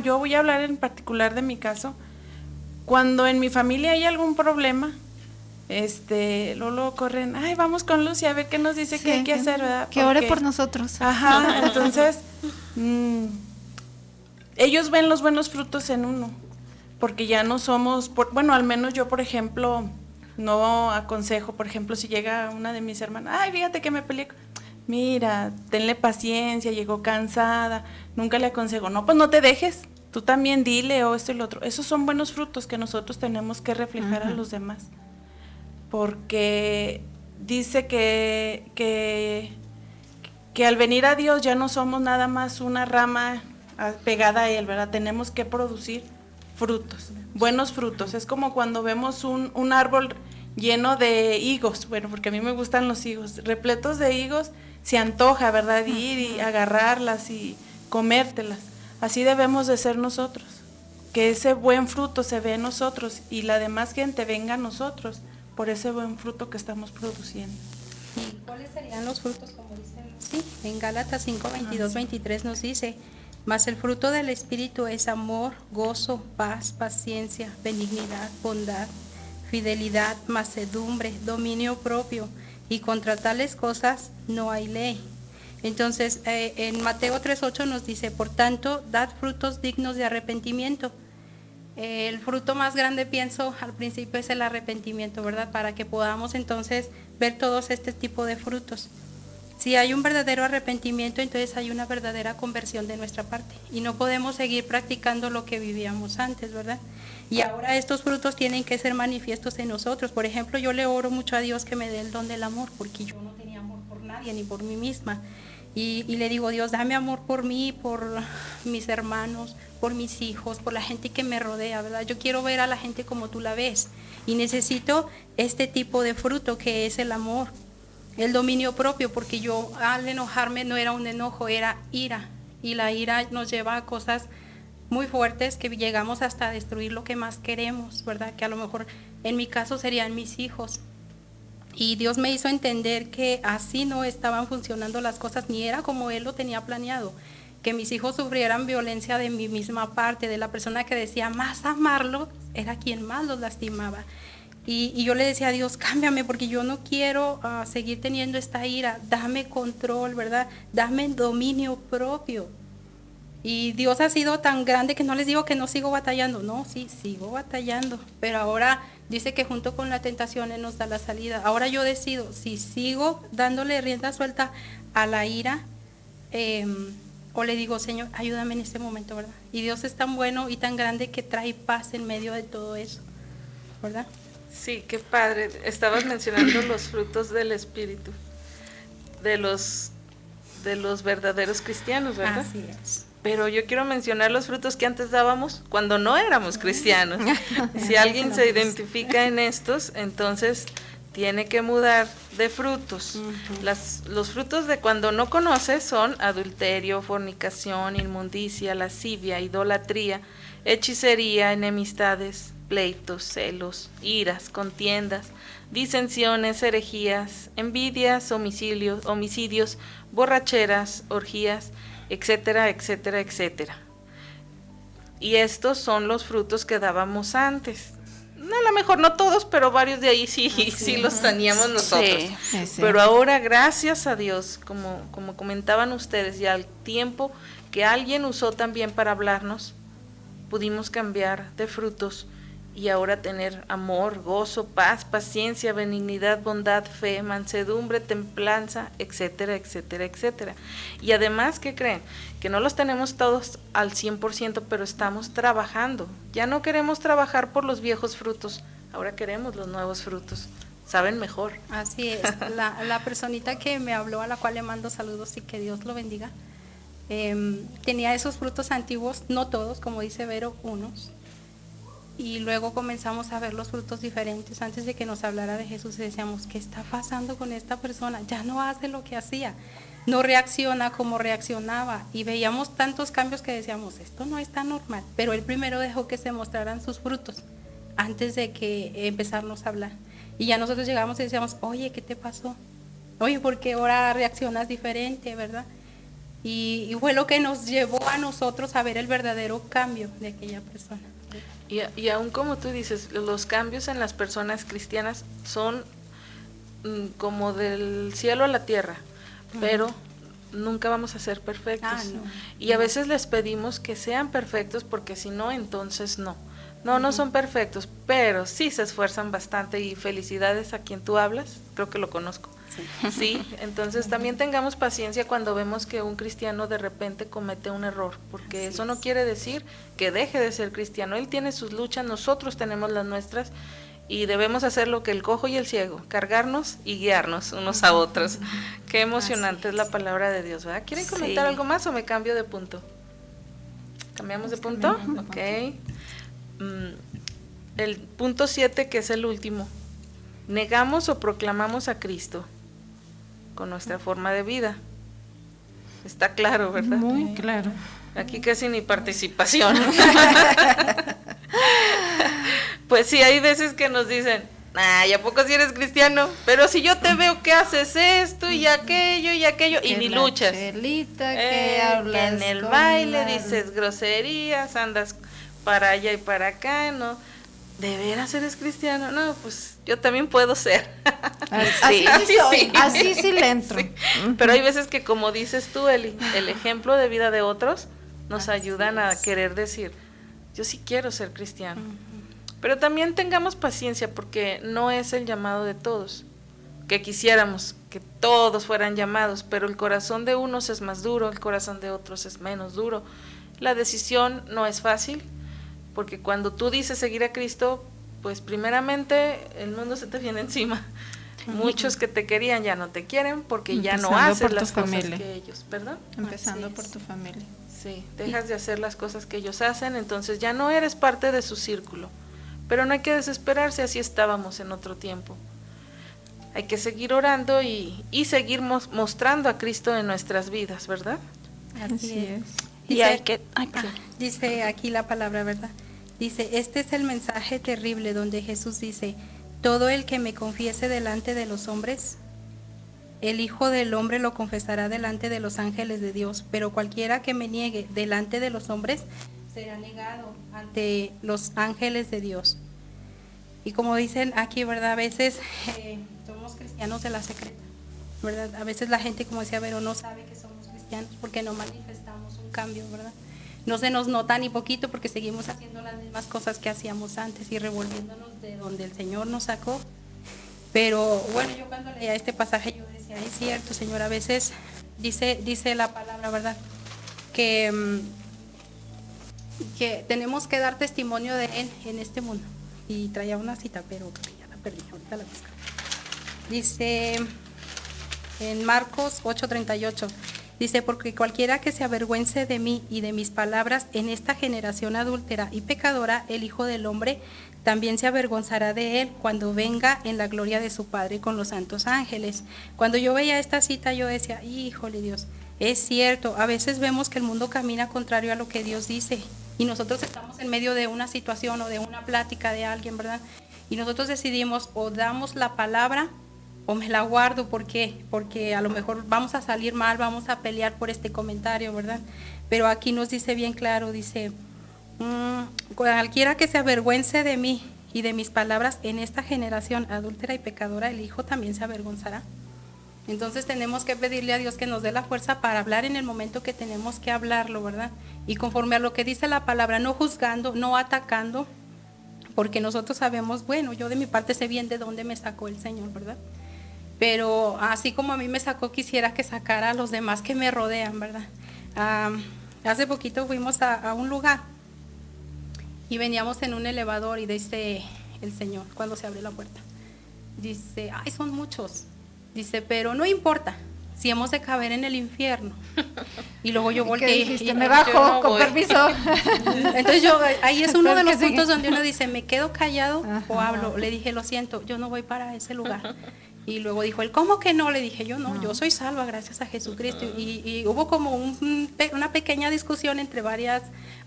yo voy a hablar en particular de mi caso, cuando en mi familia hay algún problema, luego corren, vamos con Lucy a ver qué nos dice, qué hay que hacer, ¿verdad? Que ore por nosotros. Ajá, entonces, ellos ven los buenos frutos en uno, porque ya no somos, al menos yo, por ejemplo, no aconsejo, por ejemplo, si llega una de mis hermanas, fíjate que me peleé, mira, tenle paciencia, llegó cansada, nunca le aconsejo, no, pues no te dejes, tú también dile o esto y lo otro. Esos son buenos frutos que nosotros tenemos que reflejar a los demás, porque dice que al venir a Dios ya no somos nada más una rama pegada a Él, ¿verdad? Tenemos que producir frutos, buenos frutos. Es como cuando vemos un árbol lleno de higos, bueno, porque a mí me gustan los higos, repletos de higos, se antoja, ¿verdad? Ir y agarrarlas y comértelas. Así debemos de ser nosotros, que ese buen fruto se ve en nosotros y la demás gente venga a nosotros por ese buen fruto que estamos produciendo. ¿Y cuáles serían los frutos, como dicen? Sí, en Gálatas 5, 22, 23 nos dice: mas el fruto del Espíritu es amor, gozo, paz, paciencia, benignidad, bondad, fidelidad, mansedumbre, dominio propio, y contra tales cosas no hay ley. Entonces, en Mateo 3:8 nos dice: por tanto, dad frutos dignos de arrepentimiento. El fruto más grande, pienso, al principio es el arrepentimiento, ¿verdad? Para que podamos entonces ver todos este tipo de frutos. Si hay un verdadero arrepentimiento, entonces hay una verdadera conversión de nuestra parte y no podemos seguir practicando lo que vivíamos antes, ¿verdad? Y ahora estos frutos tienen que ser manifiestos en nosotros. Por ejemplo, yo le oro mucho a Dios que me dé el don del amor, porque yo no tenía amor por nadie ni por mí misma. Y le digo: Dios, dame amor por mí, por mis hermanos, por mis hijos, por la gente que me rodea, ¿verdad? Yo quiero ver a la gente como tú la ves y necesito este tipo de fruto que es el amor, el dominio propio, porque yo al enojarme no era un enojo, era ira, y la ira nos lleva a cosas muy fuertes que llegamos hasta destruir lo que más queremos, ¿verdad? Que a lo mejor en mi caso serían mis hijos. Y Dios me hizo entender que así no estaban funcionando las cosas, ni era como Él lo tenía planeado, que mis hijos sufrieran violencia de mi misma parte, de la persona que decía más amarlo, era quien más los lastimaba. Y yo le decía a Dios: cámbiame, porque yo no quiero seguir teniendo esta ira, dame control, ¿verdad? Dame dominio propio. Y Dios ha sido tan grande que no les digo que no sigo batallando, no, sí, sigo batallando, pero ahora dice que junto con la tentación Él nos da la salida. Ahora yo decido si sigo dándole rienda suelta a la ira, o le digo: Señor, ayúdame en este momento, ¿verdad? Y Dios es tan bueno y tan grande que trae paz en medio de todo eso, ¿verdad? Sí, qué padre. Estabas mencionando los frutos del Espíritu, de los verdaderos cristianos, ¿verdad? Así es. Pero yo quiero mencionar los frutos que antes dábamos cuando no éramos cristianos. Si alguien se identifica en estos, entonces tiene que mudar de frutos. Los frutos de cuando no conoce son adulterio, fornicación, inmundicia, lascivia, idolatría, hechicería, enemistades, pleitos, celos, iras, contiendas, disensiones, herejías, envidias, homicidios, borracheras, orgías, etcétera, etcétera, etcétera. Y estos son los frutos que dábamos antes. A lo mejor no todos, pero varios de ahí sí los teníamos nosotros. Sí. Pero ahora, gracias a Dios, como comentaban ustedes, y al tiempo que alguien usó también para hablarnos, pudimos cambiar de frutos y ahora tener amor, gozo, paz, paciencia, benignidad, bondad, fe, mansedumbre, templanza, etcétera, etcétera, etcétera. Y además, ¿qué creen? Que no los tenemos todos al 100%, pero estamos trabajando. Ya no queremos trabajar por los viejos frutos, ahora queremos los nuevos frutos. Saben mejor. Así es. La personita que me habló, a la cual le mando saludos y que Dios lo bendiga, tenía esos frutos antiguos, no todos, como dice Vero, unos. Y luego comenzamos a ver los frutos diferentes. Antes de que nos hablara de Jesús, decíamos: ¿qué está pasando con esta persona? Ya no hace lo que hacía, no reacciona como reaccionaba. Y veíamos tantos cambios que decíamos: esto no está normal. Pero Él primero dejó que se mostraran sus frutos antes de que empezarnos a hablar. Y ya nosotros llegamos y decíamos: oye, ¿qué te pasó? Oye, ¿por qué ahora reaccionas diferente, verdad? Y fue lo que nos llevó a nosotros a ver el verdadero cambio de aquella persona. Y aún como tú dices, los cambios en las personas cristianas son como del cielo a la tierra, pero nunca vamos a ser perfectos. No. Y a veces les pedimos que sean perfectos, porque si no, entonces no. No son perfectos, pero sí se esfuerzan bastante, y felicidades a quien tú hablas, creo que lo conozco. Sí, entonces también tengamos paciencia cuando vemos que un cristiano de repente comete un error, porque eso no quiere decir que deje de ser cristiano. Él tiene sus luchas, nosotros tenemos las nuestras, y debemos hacer lo que el cojo y el ciego, cargarnos y guiarnos unos a otros. Qué emocionante es la palabra de Dios, ¿verdad? ¿Quieren comentar algo más o me cambio de punto? ¿Cambiamos de punto? Ok. El punto 7, que es el último. Negamos o proclamamos a Cristo con nuestra forma de vida. Está claro, ¿verdad? Muy claro. Aquí casi ni participación. Pues sí, hay veces que nos dicen, ¿y a poco si eres cristiano? Pero si yo te veo que haces esto y aquello, y ni luchas. Chelita, Que hablas en el con baile la- dices groserías, andas para allá y para acá, ¿no? ¿De veras eres cristiano? No, pues yo también puedo ser. Así sí soy, así sí le entro. Sí. Pero hay veces que, como dices tú, el ejemplo de vida de otros nos ayudan a querer decir, yo sí quiero ser cristiano. Pero también tengamos paciencia, porque no es el llamado de todos, que quisiéramos que todos fueran llamados, pero el corazón de unos es más duro, el corazón de otros es menos duro. La decisión no es fácil, porque cuando tú dices seguir a Cristo, pues primeramente el mundo se te viene encima. Muchos que te querían ya no te quieren porque ya no Empezando haces por tu las cosas familia. que ellos, ¿perdón? Empezando Así por es. tu familia. Sí, dejas de hacer las cosas que ellos hacen, entonces ya no eres parte de su círculo. Pero no hay que desesperarse, así estábamos en otro tiempo. Hay que seguir orando y seguir mostrando a Cristo en nuestras vidas, ¿verdad? Así es. Y Dice, hay que... Ay, perdón. dice aquí la palabra, ¿verdad? Dice, este es el mensaje terrible donde Jesús dice, todo el que me confiese delante de los hombres, el Hijo del Hombre lo confesará delante de los ángeles de Dios, pero cualquiera que me niegue delante de los hombres será negado ante los ángeles de Dios. Y como dicen aquí, ¿verdad? A veces somos cristianos de la secreta, ¿verdad? A veces la gente, como decía Vero, no sabe que somos cristianos porque no manifestamos un cambio, ¿verdad? No se nos nota ni poquito porque seguimos haciendo las mismas cosas que hacíamos antes y revolviéndonos de donde el Señor nos sacó. Pero bueno, yo cuando leía este pasaje yo decía, es cierto, Señor, a veces dice la palabra, ¿verdad? Que tenemos que dar testimonio de Él en este mundo. Y traía una cita, pero ya la perdí, ahorita la busco. Dice en Marcos 8:38, dice, porque cualquiera que se avergüence de mí y de mis palabras en esta generación adúltera y pecadora, el Hijo del Hombre también se avergonzará de él cuando venga en la gloria de su Padre con los santos ángeles. Cuando yo veía esta cita yo decía, híjole Dios, es cierto, a veces vemos que el mundo camina contrario a lo que Dios dice y nosotros estamos en medio de una situación o de una plática de alguien, ¿verdad? Y nosotros decidimos o damos la palabra o me la guardo. ¿Por qué? Porque a lo mejor vamos a salir mal, vamos a pelear por este comentario, ¿verdad? Pero aquí nos dice bien claro, dice, cualquiera que se avergüence de mí y de mis palabras en esta generación adúltera y pecadora, el Hijo también se avergonzará. Entonces tenemos que pedirle a Dios que nos dé la fuerza para hablar en el momento que tenemos que hablarlo, ¿verdad? Y conforme a lo que dice la palabra, no juzgando, no atacando, porque nosotros sabemos, bueno, yo de mi parte sé bien de dónde me sacó el Señor, ¿verdad? Pero así como a mí me sacó, quisiera que sacara a los demás que me rodean, ¿verdad? Hace poquito fuimos a un lugar y veníamos en un elevador y dice el Señor, cuando se abre la puerta, dice, ay, son muchos. Dice, pero no importa, si hemos de caber en el infierno. Y luego yo volteé ¿Qué dijiste? y Me yo bajo, no con voy. permiso. entonces yo, ahí es uno de los ¿Qué sigue? puntos donde uno dice, ¿me quedo callado o Ajá. hablo? Le dije, lo siento, yo no voy para ese lugar. Y luego dijo él, ¿cómo que no? Le dije yo, no, yo soy salva gracias a Jesucristo. Y hubo como una pequeña discusión entre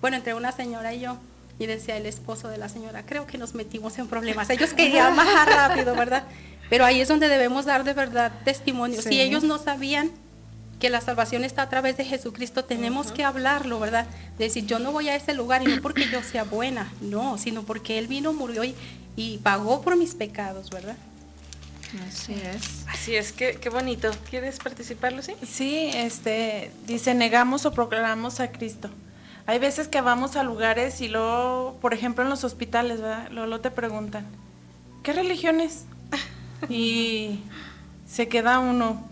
entre una señora y yo. Y decía el esposo de la señora, creo que nos metimos en problemas. Ellos querían más rápido, ¿verdad? Pero ahí es donde debemos dar de verdad testimonio. Sí. Si ellos no sabían que la salvación está a través de Jesucristo, tenemos que hablarlo, ¿verdad? Decir, yo no voy a ese lugar y no porque yo sea buena, no, sino porque Él vino, murió y pagó por mis pecados, ¿verdad? Así es. Así es, qué bonito. ¿Quieres participar, Lucy? Sí, dice, negamos o proclamamos a Cristo. Hay veces que vamos a lugares y luego, por ejemplo, en los hospitales, ¿verdad? Luego te preguntan, ¿qué religión es? Y se queda uno.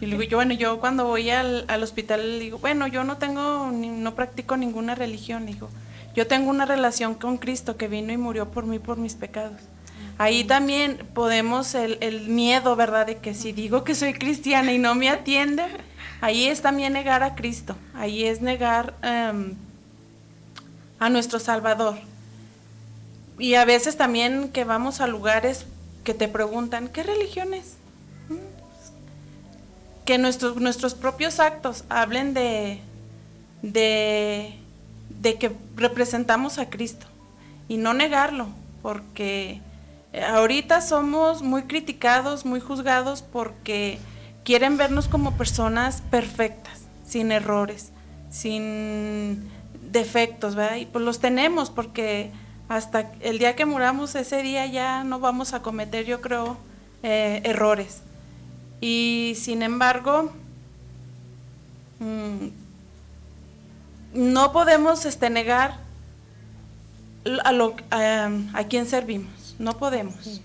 Y le digo, yo cuando voy al hospital le digo, bueno, yo no practico ninguna religión, le digo, yo tengo una relación con Cristo que vino y murió por mí, por mis pecados. Ahí también podemos el miedo, ¿verdad? De que si digo que soy cristiana y no me atienden, ahí es también negar a Cristo, ahí es negar a nuestro Salvador. Y a veces también que vamos a lugares que te preguntan, ¿qué religión es? Que nuestros propios actos hablen de que representamos a Cristo y no negarlo, porque ahorita somos muy criticados, muy juzgados porque quieren vernos como personas perfectas, sin errores, sin defectos, ¿verdad? Y pues los tenemos porque hasta el día que muramos, ese día ya no vamos a cometer, yo creo, errores. Y sin embargo, no podemos negar a quien servimos, no podemos.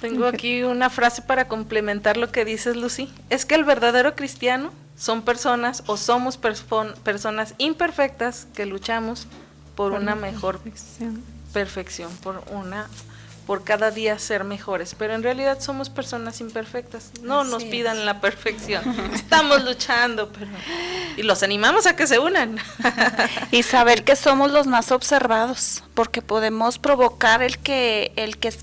Tengo aquí una frase para complementar lo que dices, Lucy. Es que el verdadero cristiano son personas o somos personas imperfectas que luchamos por una mejor perfección, por cada día ser mejores, pero en realidad somos personas imperfectas, no nos pidan la perfección, estamos luchando, y los animamos a que se unan. Y saber que somos los más observados, porque podemos provocar el que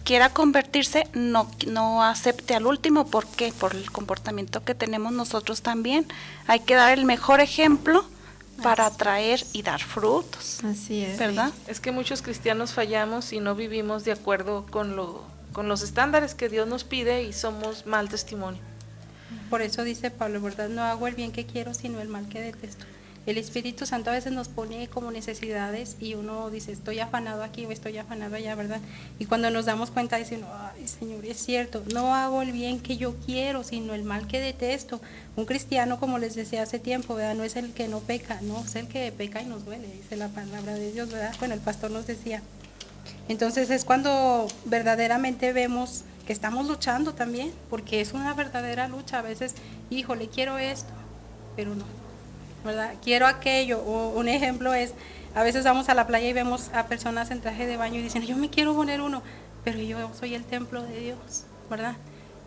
quiera convertirse no acepte al último. ¿Por qué? Por el comportamiento que tenemos nosotros también. Hay que dar el mejor ejemplo para atraer y dar frutos. Así es. ¿Verdad? Es que muchos cristianos fallamos y no vivimos de acuerdo con los estándares que Dios nos pide y somos mal testimonio. Por eso dice Pablo, ¿verdad? No hago el bien que quiero, sino el mal que detesto. El Espíritu Santo a veces nos pone como necesidades y uno dice, estoy afanado aquí o estoy afanado allá, ¿verdad? Y cuando nos damos cuenta dicen, ay Señor, es cierto, no hago el bien que yo quiero, sino el mal que detesto. Un cristiano, como les decía hace tiempo, ¿verdad? No es el que no peca, no, es el que peca y nos duele, dice la palabra de Dios, ¿verdad? Bueno, el pastor nos decía. Entonces es cuando verdaderamente vemos que estamos luchando también, porque es una verdadera lucha. A veces, híjole, quiero esto, pero no, ¿verdad? Quiero aquello. O un ejemplo es, a veces vamos a la playa y vemos a personas en traje de baño y dicen, yo me quiero poner uno, pero yo soy el templo de Dios, ¿verdad?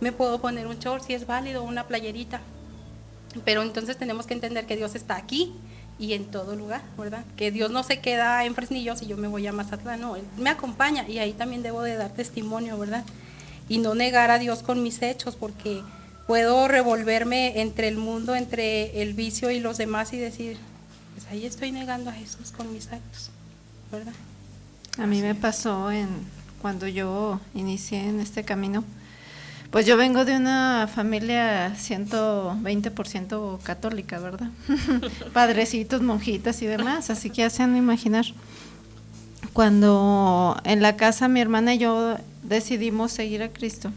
Me puedo poner un short si es válido, una playerita, pero entonces tenemos que entender que Dios está aquí y en todo lugar, ¿verdad? Que Dios no se queda en Fresnillo si yo me voy a Mazatlán, no, Él me acompaña y ahí también debo de dar testimonio, ¿verdad? Y no negar a Dios con mis hechos, porque puedo revolverme entre el mundo, entre el vicio y los demás y decir, pues ahí estoy negando a Jesús con mis actos, ¿verdad? A mí me pasó cuando yo inicié en este camino, pues yo vengo de una familia 120% católica, ¿verdad? Padrecitos, monjitas y demás, así que ya se han de imaginar. Cuando en la casa mi hermana y yo decidimos seguir a Cristo,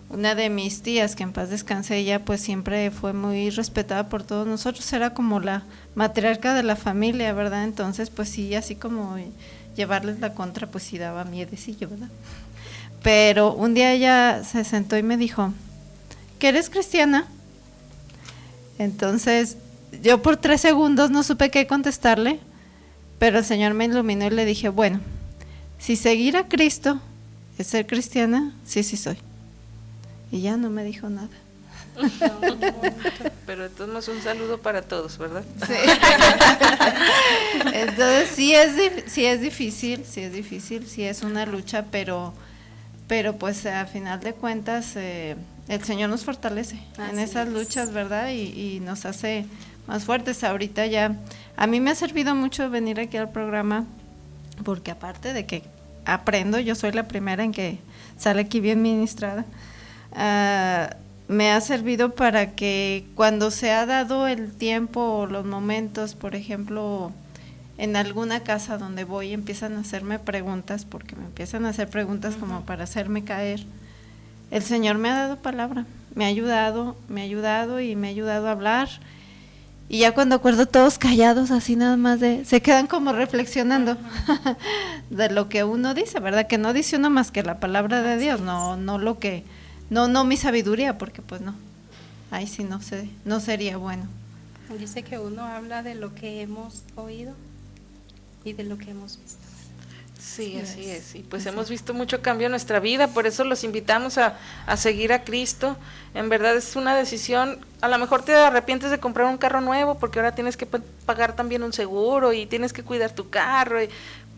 una de mis tías, que en paz descanse, ella pues siempre fue muy respetada por todos nosotros, era como la matriarca de la familia, ¿verdad? Entonces pues sí, así como llevarles la contra, pues sí daba miedecillo, ¿verdad? Pero un día ella se sentó y me dijo, ¿que eres cristiana? Entonces yo por 3 segundos no supe qué contestarle, pero el Señor me iluminó y le dije, bueno, si seguir a Cristo es ser cristiana, sí soy. Y ya no me dijo nada. Pero entonces un saludo para todos, ¿verdad? Sí. Entonces sí es difícil, sí es una lucha, pero pues a final de cuentas el Señor nos fortalece en esas luchas, ¿verdad? Y nos hace más fuertes. Ahorita ya, a mí me ha servido mucho venir aquí al programa, porque aparte de que aprendo, yo soy la primera en que sale aquí bien ministrada, me ha servido para que cuando se ha dado el tiempo o los momentos, por ejemplo, en alguna casa donde voy, empiezan a hacerme preguntas, porque me empiezan a hacer preguntas como para hacerme caer. El Señor me ha dado palabra, me ha ayudado y me ha ayudado a hablar. Y ya cuando acuerdo todos callados, así nada más se quedan como reflexionando de lo que uno dice, ¿verdad? Que no dice uno más que la palabra de Dios, no lo que no mi sabiduría, porque pues no, ahí sí no sería bueno. Dice que uno habla de lo que hemos oído y de lo que hemos visto. Sí, así es. Y pues hemos visto mucho cambio en nuestra vida, por eso los invitamos a seguir a Cristo. En verdad es una decisión, a lo mejor te arrepientes de comprar un carro nuevo porque ahora tienes que pagar también un seguro y tienes que cuidar tu carro,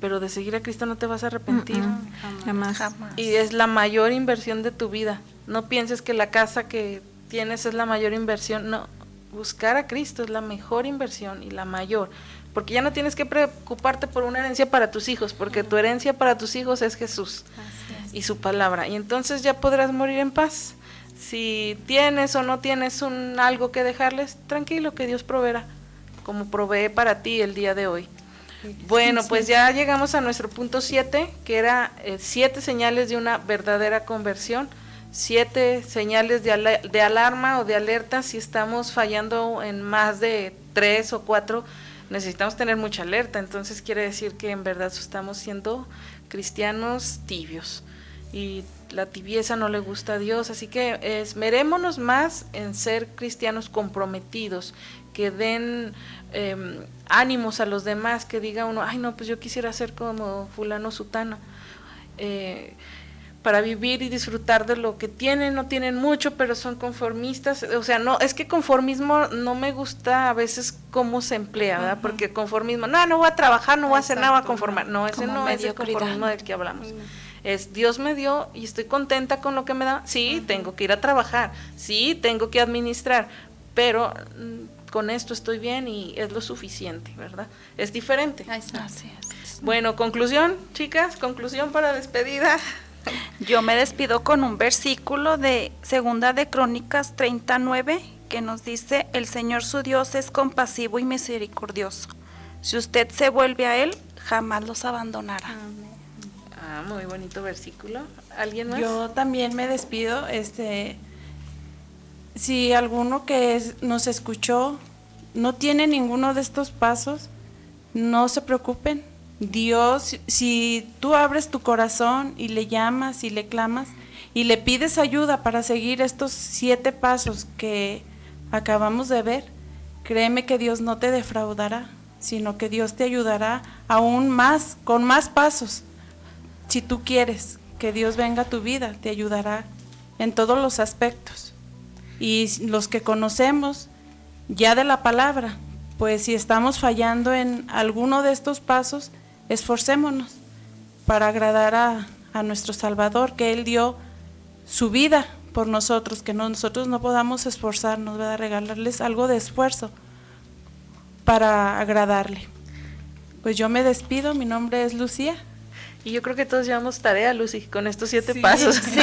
pero de seguir a Cristo no te vas a arrepentir. Jamás. Y es la mayor inversión de tu vida. No pienses que la casa que tienes es la mayor inversión, no. Buscar a Cristo es la mejor inversión y la mayor, porque ya no tienes que preocuparte por una herencia para tus hijos, porque tu herencia para tus hijos es Jesús y su palabra, y entonces ya podrás morir en paz. Si tienes o no tienes algo que dejarles, tranquilo, que Dios proveerá, como provee para ti el día de hoy. Bueno, pues ya llegamos a nuestro punto 7, que era 7 señales de una verdadera conversión. 7 señales de alarma o de alerta. Si estamos fallando en más de 3 o 4, necesitamos tener mucha alerta. Entonces quiere decir que en verdad estamos siendo cristianos tibios y la tibieza no le gusta a Dios. Así que esmerémonos más en ser cristianos comprometidos, que den ánimos a los demás, que diga uno, ay no, pues yo quisiera ser como fulano sutano, para vivir y disfrutar de lo que tienen. No tienen mucho, pero son conformistas. O sea, no, es que conformismo no me gusta a veces cómo se emplea, ¿verdad? Porque conformismo, no voy a trabajar, no voy a hacer nada, voy a conformar. No, ese no es el conformismo del que hablamos. Es Dios me dio y estoy contenta con lo que me da. Sí, tengo que ir a trabajar, sí, tengo que administrar, pero con esto estoy bien y es lo suficiente, ¿verdad? Es diferente. Así es. Bueno, conclusión, chicas, conclusión para despedida. Yo me despido con un versículo de Segunda de Crónicas 39 que nos dice: el Señor su Dios es compasivo y misericordioso. Si usted se vuelve a Él, jamás los abandonará. Muy bonito versículo. ¿Alguien más? Yo también me despido. Si alguno que nos escuchó no tiene ninguno de estos pasos, no se preocupen. Dios, si tú abres tu corazón y le llamas y le clamas y le pides ayuda para seguir estos 7 pasos que acabamos de ver, créeme que Dios no te defraudará, sino que Dios te ayudará aún más, con más pasos. Si tú quieres que Dios venga a tu vida, te ayudará en todos los aspectos. Y los que conocemos ya de la palabra, pues si estamos fallando en alguno de estos pasos, esforcémonos para agradar a nuestro Salvador, que Él dio su vida por nosotros, que nosotros no podamos esforzarnos, ¿verdad? Regalarles algo de esfuerzo para agradarle. Pues yo me despido, mi nombre es Lucía. Y yo creo que todos llevamos tarea, Lucy, con estos 7 pasos. Sí.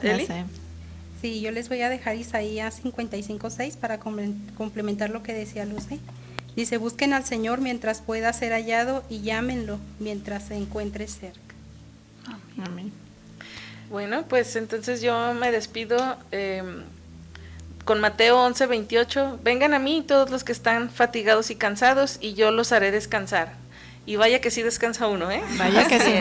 ¿Eli? Sí, yo les voy a dejar Isaías 55:6 para complementar lo que decía Lucy. Dice: busquen al Señor mientras pueda ser hallado y llámenlo mientras se encuentre cerca. Amén. Bueno, pues entonces yo me despido con Mateo 11:28. Vengan a mí todos los que están fatigados y cansados y yo los haré descansar. Y vaya que sí descansa uno, ¿eh? Vaya que sí.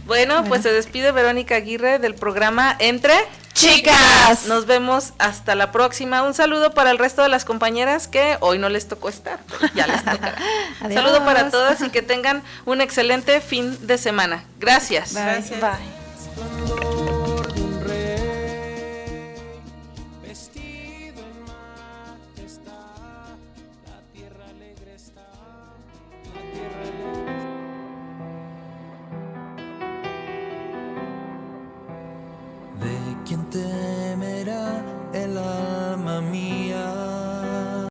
Bueno, pues se despide Verónica Aguirre del programa Entre Chicas. Nos vemos hasta la próxima. Un saludo para el resto de las compañeras que hoy no les tocó estar, ya les tocará. Saludo para todas y que tengan un excelente fin de semana. Gracias. Bye. Gracias. Bye.